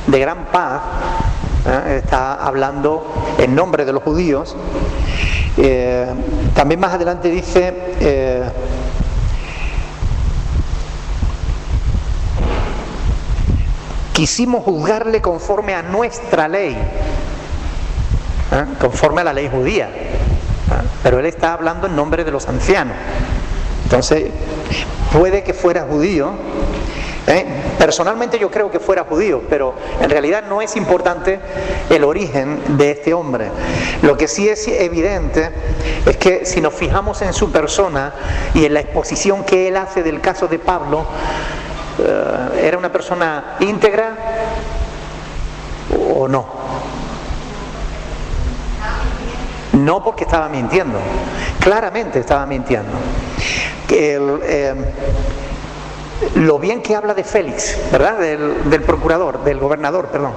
de gran paz. Está hablando en nombre de los judíos. También más adelante dice: quisimos juzgarle conforme a nuestra ley, conforme a la ley judía, pero él está hablando en nombre de los ancianos. Entonces, puede que fuera judío. Personalmente yo creo que fuera judío, pero en realidad no es importante el origen de este hombre. Lo que sí es evidente es que si nos fijamos en su persona y en la exposición que él hace del caso de Pablo, ¿era una persona íntegra o no? No, porque estaba mintiendo. Claramente estaba mintiendo. Lo bien que habla de Félix, ¿verdad? Del procurador, del gobernador, perdón.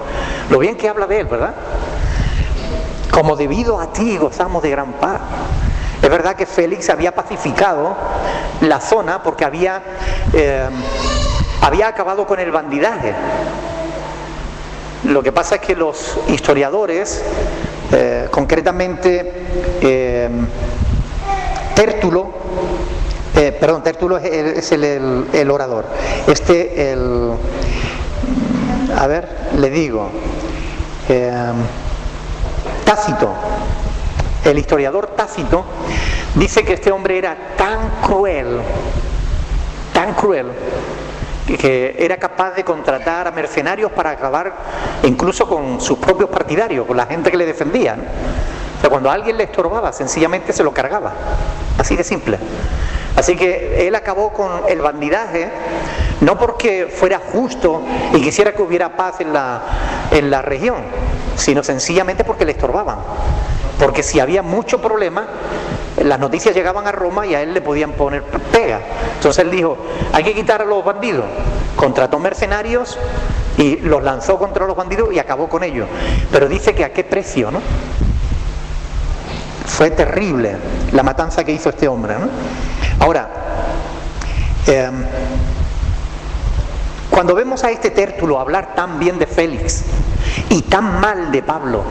Lo bien que habla de él, ¿verdad? como debido a ti gozamos de gran paz. Es verdad que Félix había pacificado la zona porque había acabado con el bandidaje. Lo que pasa es que los historiadores, concretamente Tértulo es el orador. Tácito, el historiador Tácito, dice que este hombre era tan cruel, que era capaz de contratar a mercenarios para acabar incluso con sus propios partidarios, con la gente que le defendía, ¿no? O sea, cuando a alguien le estorbaba, sencillamente se lo cargaba, así de simple. Así que él acabó con el bandidaje, no porque fuera justo y quisiera que hubiera paz en la región, sino sencillamente porque le estorbaban. Porque si había mucho problema, las noticias llegaban a Roma y a él le podían poner pega. Entonces él dijo, hay que quitar a los bandidos. Contrató mercenarios y los lanzó contra los bandidos y acabó con ellos. Pero dice que a qué precio, ¿no? Fue terrible la matanza que hizo este hombre, ¿no? Ahora, cuando vemos a este Tértulo hablar tan bien de Félix y tan mal de Pablo,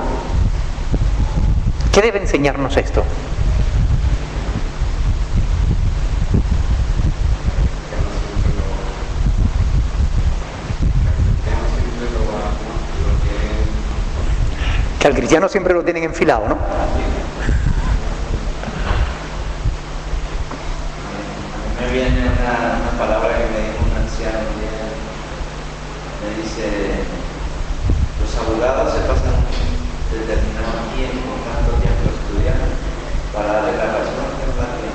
¿qué debe enseñarnos esto? Que al cristiano siempre lo tienen enfilado, ¿no? Me viene una palabra que me dijo un anciano un día. Me dice, los abogados se pasan determinado tiempo, tanto tiempo estudiando para darle la razón a la parte,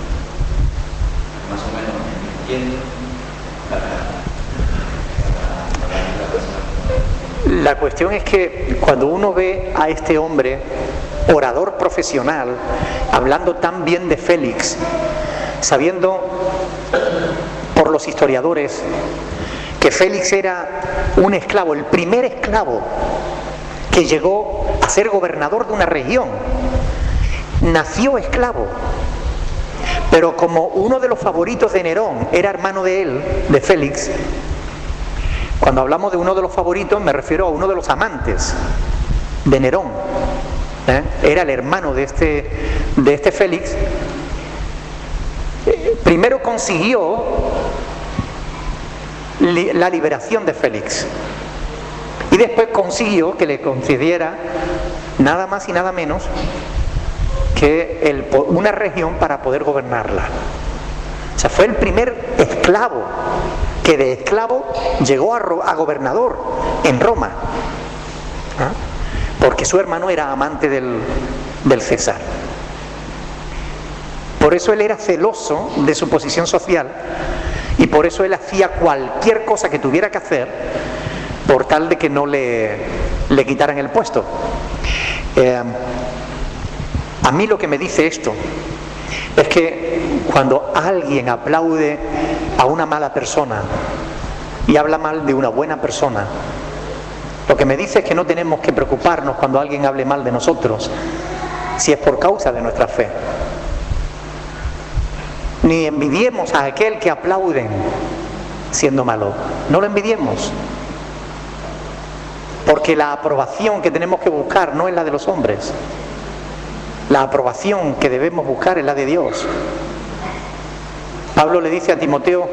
más o menos mintiendo para darle la razón. La cuestión es que cuando uno ve a este hombre, orador profesional, hablando tan bien de Félix, sabiendo por los historiadores que Félix era un esclavo, el primer esclavo que llegó a ser gobernador de una región, nació esclavo, pero como uno de los favoritos de Nerón era hermano de él, de Félix, cuando hablamos de uno de los favoritos me refiero a uno de los amantes de Nerón, era el hermano de este Félix. Primero consiguió la liberación de Félix y después consiguió que le concediera nada más y nada menos que una región para poder gobernarla. O sea, fue el primer esclavo que de esclavo llegó a gobernador en Roma, porque su hermano era amante del César. Por eso él era celoso de su posición social y por eso él hacía cualquier cosa que tuviera que hacer por tal de que no le quitaran el puesto. A mí lo que me dice esto es que cuando alguien aplaude a una mala persona y habla mal de una buena persona, lo que me dice es que no tenemos que preocuparnos cuando alguien hable mal de nosotros, si es por causa de nuestra fe. Ni envidiemos a aquel que aplauden siendo malo. No lo envidiemos. Porque la aprobación que tenemos que buscar no es la de los hombres. La aprobación que debemos buscar es la de Dios. Pablo le dice a Timoteo,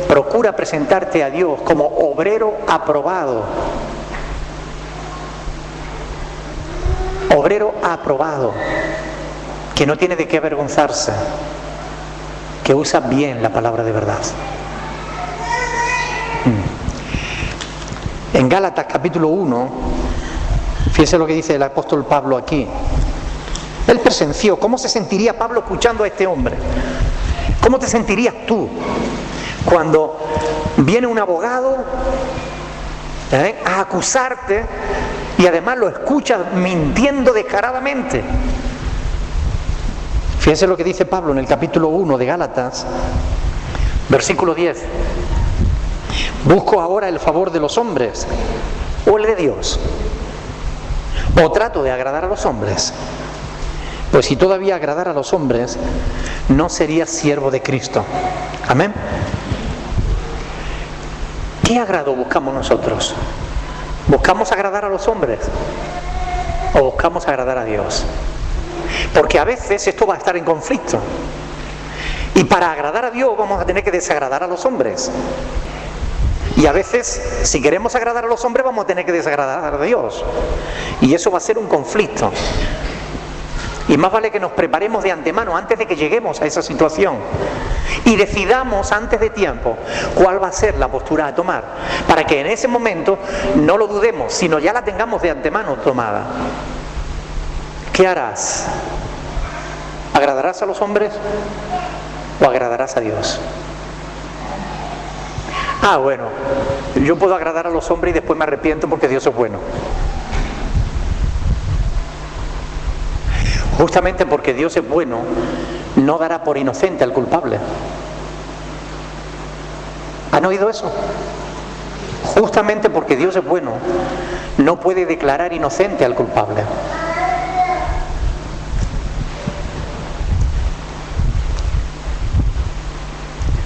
procura presentarte a Dios como obrero aprobado. Obrero aprobado, que no tiene de qué avergonzarse, que usa bien la palabra de verdad. En Gálatas capítulo 1, fíjense lo que dice el apóstol Pablo aquí. Él presenció cómo se sentiría Pablo escuchando a este hombre. ¿Cómo te sentirías tú cuando viene un abogado a acusarte y además lo escuchas mintiendo descaradamente? Fíjense lo que dice Pablo en el capítulo 1 de Gálatas, versículo 10. ¿Busco ahora el favor de los hombres o el de Dios? ¿O trato de agradar a los hombres? Pues si todavía agradara a los hombres, no sería siervo de Cristo. Amén. ¿Qué agrado buscamos nosotros? ¿Buscamos agradar a los hombres o buscamos agradar a Dios? Porque a veces esto va a estar en conflicto. Y para agradar a Dios vamos a tener que desagradar a los hombres. Y a veces, si queremos agradar a los hombres, vamos a tener que desagradar a Dios. Y eso va a ser un conflicto. Y más vale que nos preparemos de antemano, antes de que lleguemos a esa situación. Y decidamos antes de tiempo cuál va a ser la postura a tomar. Para que en ese momento no lo dudemos, sino ya la tengamos de antemano tomada. ¿Qué harás? ¿Agradarás a los hombres o agradarás a Dios? Ah, bueno, yo puedo agradar a los hombres y después me arrepiento porque Dios es bueno. Justamente porque Dios es bueno, no dará por inocente al culpable. ¿Han oído eso? Justamente porque Dios es bueno, no puede declarar inocente al culpable.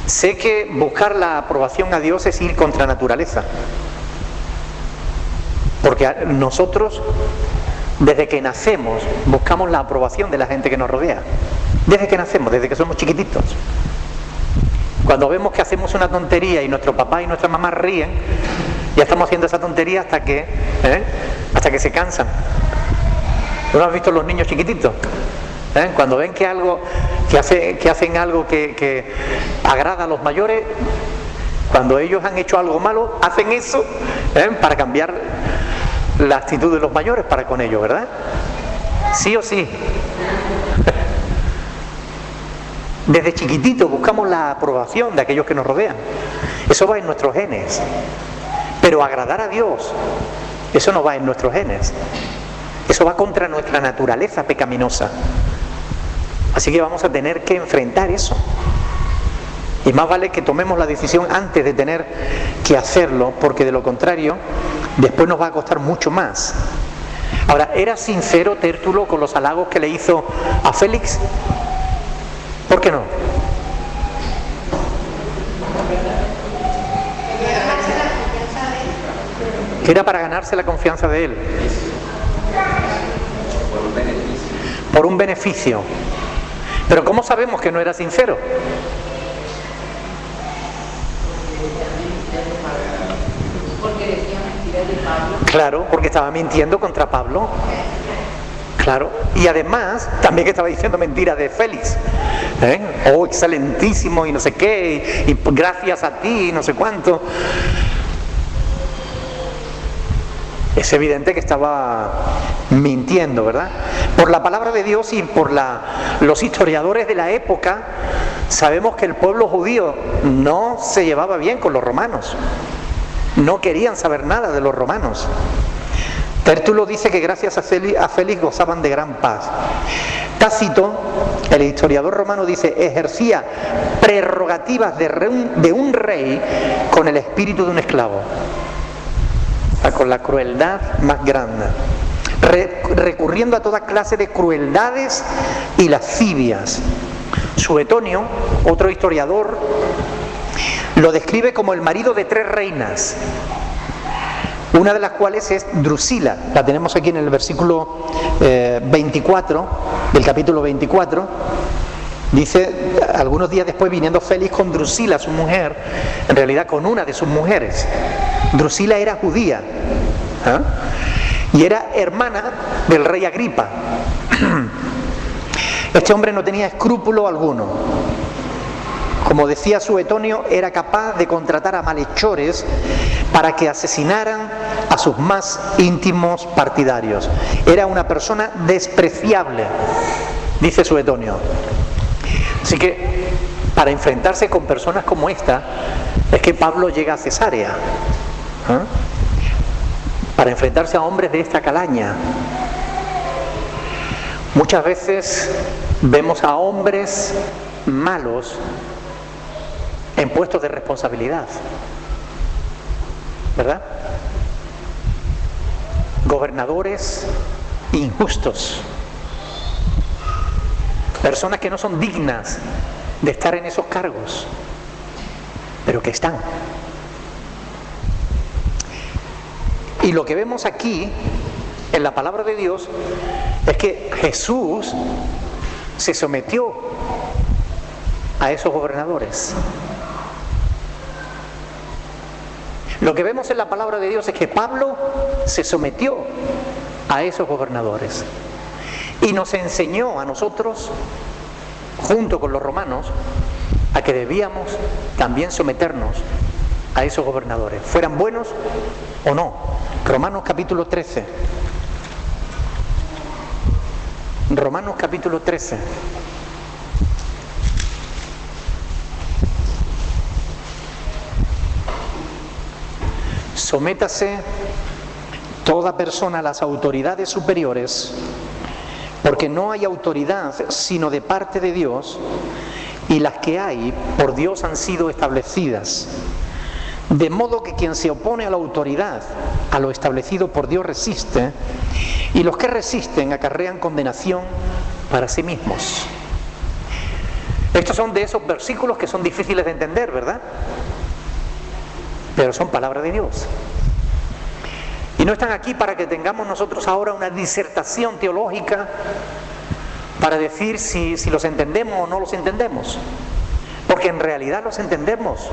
Sé que buscar la aprobación a Dios es ir contra naturaleza. Porque nosotros, desde que nacemos, buscamos la aprobación de la gente que nos rodea. Desde que nacemos, desde que somos chiquititos. Cuando vemos que hacemos una tontería y nuestro papá y nuestra mamá ríen, ya estamos haciendo esa tontería hasta que se cansan. ¿No has visto los niños chiquititos? Cuando ven que hacen algo que agrada a los mayores, cuando ellos han hecho algo malo, hacen eso para cambiar la actitud de los mayores para con ellos, ¿verdad? Sí o sí. Desde chiquititos buscamos la aprobación de aquellos que nos rodean. Eso va en nuestros genes. Pero agradar a Dios, eso no va en nuestros genes. Eso va contra nuestra naturaleza pecaminosa. Así que vamos a tener que enfrentar eso. Y más vale que tomemos la decisión antes de tener que hacerlo, porque de lo contrario, después nos va a costar mucho más. Ahora, ¿era sincero Tértulo con los halagos que le hizo a Félix? ¿Por qué no? Que era para ganarse la confianza de él. Por un beneficio. Pero ¿cómo sabemos que no era sincero? Porque decía mentiras de Pablo. Claro, porque estaba mintiendo contra Pablo. Claro, y además también que estaba diciendo mentiras de Félix. Oh, excelentísimo y no sé qué, y gracias a ti y no sé cuánto. Es evidente que estaba mintiendo, ¿verdad? Por la palabra de Dios y por los historiadores de la época, sabemos que el pueblo judío no se llevaba bien con los romanos. No querían saber nada de los romanos. Tértulo dice que gracias a Félix gozaban de gran paz. Tácito, el historiador romano, dice, ejercía prerrogativas de un rey con el espíritu de un esclavo. Con la crueldad más grande, recurriendo a toda clase de crueldades y lascivias. Suetonio, otro historiador, lo describe como el marido de 3 reinas, una de las cuales es Drusila. La tenemos aquí en el versículo 24 del capítulo 24. Dice, algunos días después, viniendo Félix con Drusila, su mujer, en realidad con una de sus mujeres. Drusila era judía, y era hermana del rey Agripa. Este hombre no tenía escrúpulo alguno. Como decía Suetonio, era capaz de contratar a malhechores para que asesinaran a sus más íntimos partidarios. Era una persona despreciable, dice Suetonio. Así que para enfrentarse con personas como esta es que Pablo llega a Cesarea, para enfrentarse a hombres de esta calaña. Muchas veces vemos a hombres malos en puestos de responsabilidad, ¿verdad? Gobernadores injustos, Personas que no son dignas de estar en esos cargos, pero que están. Y lo que vemos aquí, en la palabra de Dios, es que Jesús se sometió a esos gobernadores. Lo que vemos en la palabra de Dios es que Pablo se sometió a esos gobernadores y nos enseñó a nosotros, junto con los romanos, a que debíamos también someternos a esos gobernadores, fueran buenos o no. Romanos capítulo 13. Romanos capítulo 13. Sométase toda persona a las autoridades superiores, porque no hay autoridad sino de parte de Dios, y las que hay por Dios han sido establecidas. De modo que quien se opone a la autoridad, a lo establecido por Dios, resiste, y los que resisten acarrean condenación para sí mismos. Estos son de esos versículos que son difíciles de entender, ¿verdad? Pero son palabra de Dios. Y no están aquí para que tengamos nosotros ahora una disertación teológica para decir si los entendemos o no los entendemos, porque en realidad los entendemos.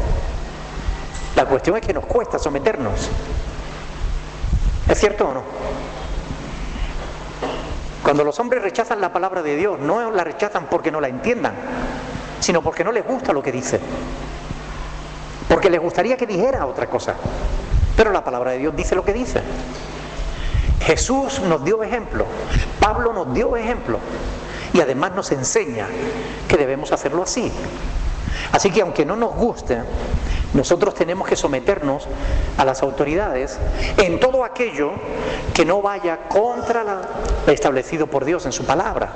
La cuestión es que nos cuesta someternos. ¿Es cierto o no? Cuando los hombres rechazan la palabra de Dios, no la rechazan porque no la entiendan, sino porque no les gusta lo que dice, porque les gustaría que dijera otra cosa. Pero la palabra de Dios dice lo que dice. Jesús nos dio ejemplo, Pablo nos dio ejemplo, y además nos enseña que debemos hacerlo así. Así que aunque no nos guste, nosotros tenemos que someternos a las autoridades en todo aquello que no vaya contra lo establecido por Dios en su palabra.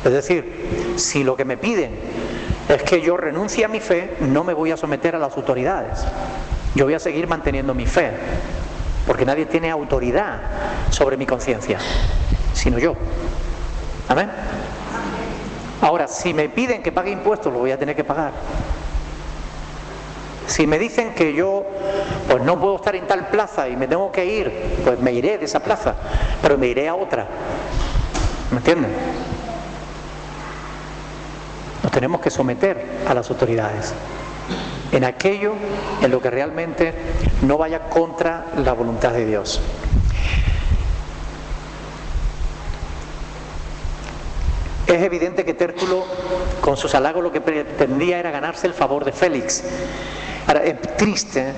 Es decir, si lo que me piden es que yo renuncie a mi fe, no me voy a someter a las autoridades. Yo voy a seguir manteniendo mi fe, porque nadie tiene autoridad sobre mi conciencia, sino yo. ¿Amén? Ahora, si me piden que pague impuestos, lo voy a tener que pagar. Si me dicen que yo pues no puedo estar en tal plaza y me tengo que ir, pues me iré de esa plaza, pero me iré a otra. ¿Me entienden? Nos tenemos que someter a las autoridades en aquello en lo que realmente no vaya contra la voluntad de Dios. Es evidente que Tértulo, con sus halagos, lo que pretendía era ganarse el favor de Félix. Ahora, es triste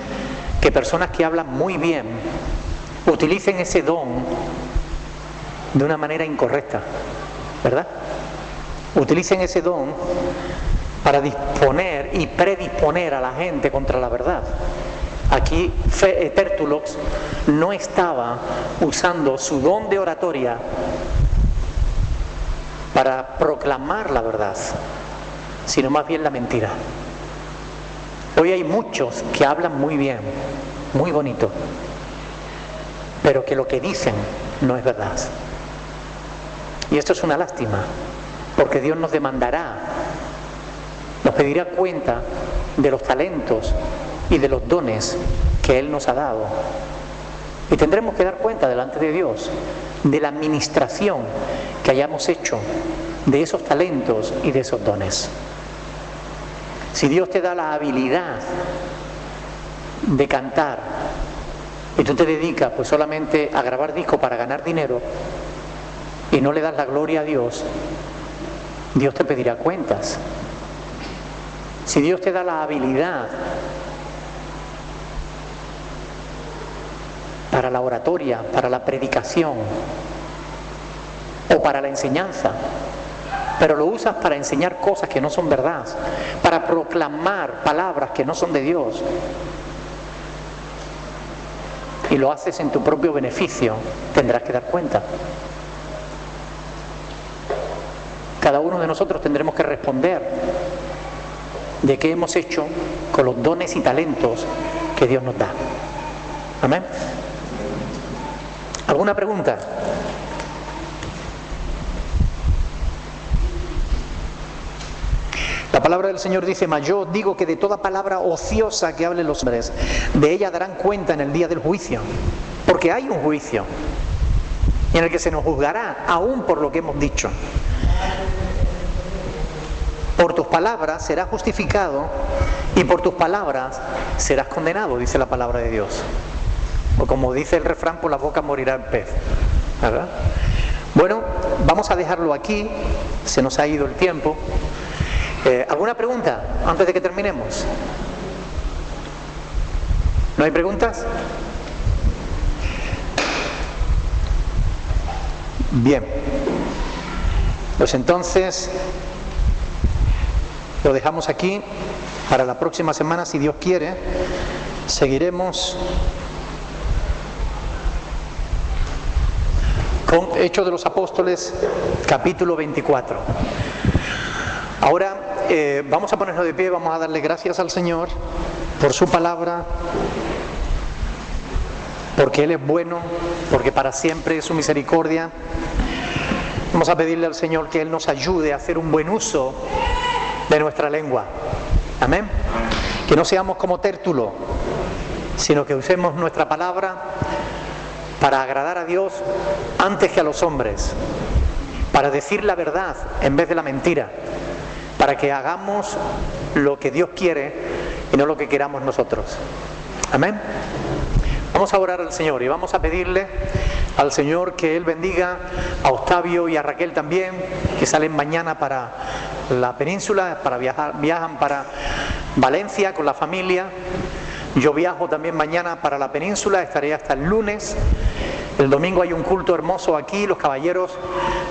que personas que hablan muy bien utilicen ese don de una manera incorrecta, ¿verdad? Utilicen ese don para disponer y predisponer a la gente contra la verdad. Aquí Tértulo no estaba usando su don de oratoria para proclamar la verdad, sino más bien la mentira. Hoy hay muchos que hablan muy bien, muy bonito, pero que lo que dicen no es verdad. Y esto es una lástima, porque Dios nos demandará, nos pedirá cuenta de los talentos y de los dones que Él nos ha dado. Y tendremos que dar cuenta delante de Dios de la administración que hayamos hecho de esos talentos y de esos dones. Si Dios te da la habilidad de cantar y tú te dedicas pues solamente a grabar discos para ganar dinero y no le das la gloria a Dios, Dios te pedirá cuentas. Si Dios te da la habilidad para la oratoria, para la predicación o para la enseñanza, pero lo usas para enseñar cosas que no son verdad, para proclamar palabras que no son de Dios, y lo haces en tu propio beneficio, tendrás que dar cuenta. Cada uno de nosotros tendremos que responder de qué hemos hecho con los dones y talentos que Dios nos da. Amén. ¿Alguna pregunta? La palabra del Señor dice: mas yo digo que de toda palabra ociosa que hablen los hombres, de ella darán cuenta en el día del juicio. Porque hay un juicio en el que se nos juzgará aún por lo que hemos dicho. Por tus palabras serás justificado y por tus palabras serás condenado, dice la palabra de Dios. O como dice el refrán, por la boca morirá el pez, ¿verdad? Bueno, vamos a dejarlo aquí, se nos ha ido el tiempo. ¿Alguna pregunta antes de que terminemos? ¿No hay preguntas? Bien, pues entonces lo dejamos aquí. Para la próxima semana, si Dios quiere, seguiremos con Hechos de los Apóstoles, capítulo 24. Ahora vamos a ponernos de pie, vamos a darle gracias al Señor por su palabra, porque Él es bueno, porque para siempre es su misericordia. Vamos a pedirle al Señor que Él nos ayude a hacer un buen uso de nuestra lengua. Amén. Que no seamos como Tértulo, sino que usemos nuestra palabra para agradar a Dios antes que a los hombres, para decir la verdad en vez de la mentira, para que hagamos lo que Dios quiere y no lo que queramos nosotros. Amén. Vamos a orar al Señor y vamos a pedirle al Señor que Él bendiga a Octavio y a Raquel también, que salen mañana para la península, viajan para Valencia con la familia. Yo viajo también mañana para la península, estaré hasta el lunes. El domingo hay un culto hermoso aquí, los caballeros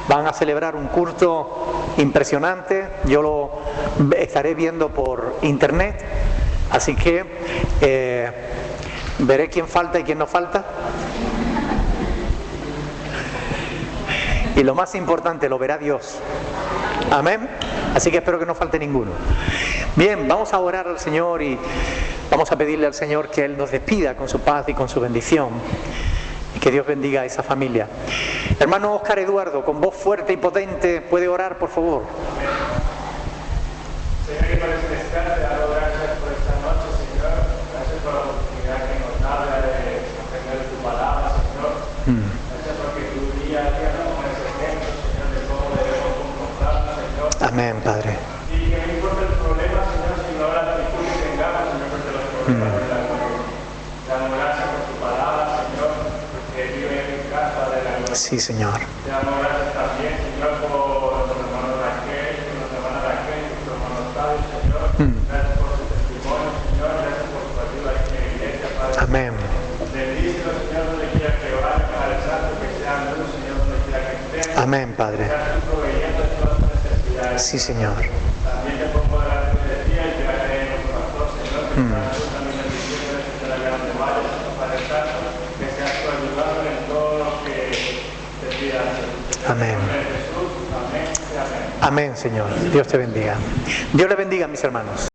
van a celebrar un culto impresionante, yo lo estaré viendo por internet, así que veré quién falta y quién no falta. Y lo más importante, lo verá Dios. Amén. Así que espero que no falte ninguno. Bien, vamos a orar al Señor y vamos a pedirle al Señor que Él nos despida con su paz y con su bendición. Y que Dios bendiga a esa familia. Hermano Óscar Eduardo, con voz fuerte y potente, ¿puede orar, por favor? Señor, y por ese descanso, te damos gracias por esta noche, Señor. Gracias por la oportunidad que nos da de aprender tu palabra, Señor. Gracias porque tu día a día nos pones ejemplos, Señor, de cómo debemos comportarnos, Señor. Amén, Padre. Y que no importa el problema, Señor, sino la actitud que tengamos, Señor, frente a los problemas de la vida. Te damos gracias por tu palabra, Señor, porque vive en casa de la gloria. Sí, Señor. Te damos gracias también, Señor, por nuestro hermano Raquel, por nuestra hermana Raquel, por nuestro hermano Octavio, Señor. Gracias por su testimonio, Señor. Gracias por tu ayuda en la iglesia, Padre. Amén. Bendícelo, Señor, donde quiera que vayan, Padre Santo, que sean luz, Señor, donde quiera que estén. Amén, Padre. Seas tú proveyendo de todas tus necesidades. Sí, Señor. También te pongo delante de ti y te haré nuestro pastor, Señor, que seas tú también bendiciendo desde la grande valle, Padre Santo, que seas tú ayudándole en todo lo que te pida. Amén. Jesús, amén, amén. Amén, Señor. Dios te bendiga. Dios le bendiga, mis hermanos.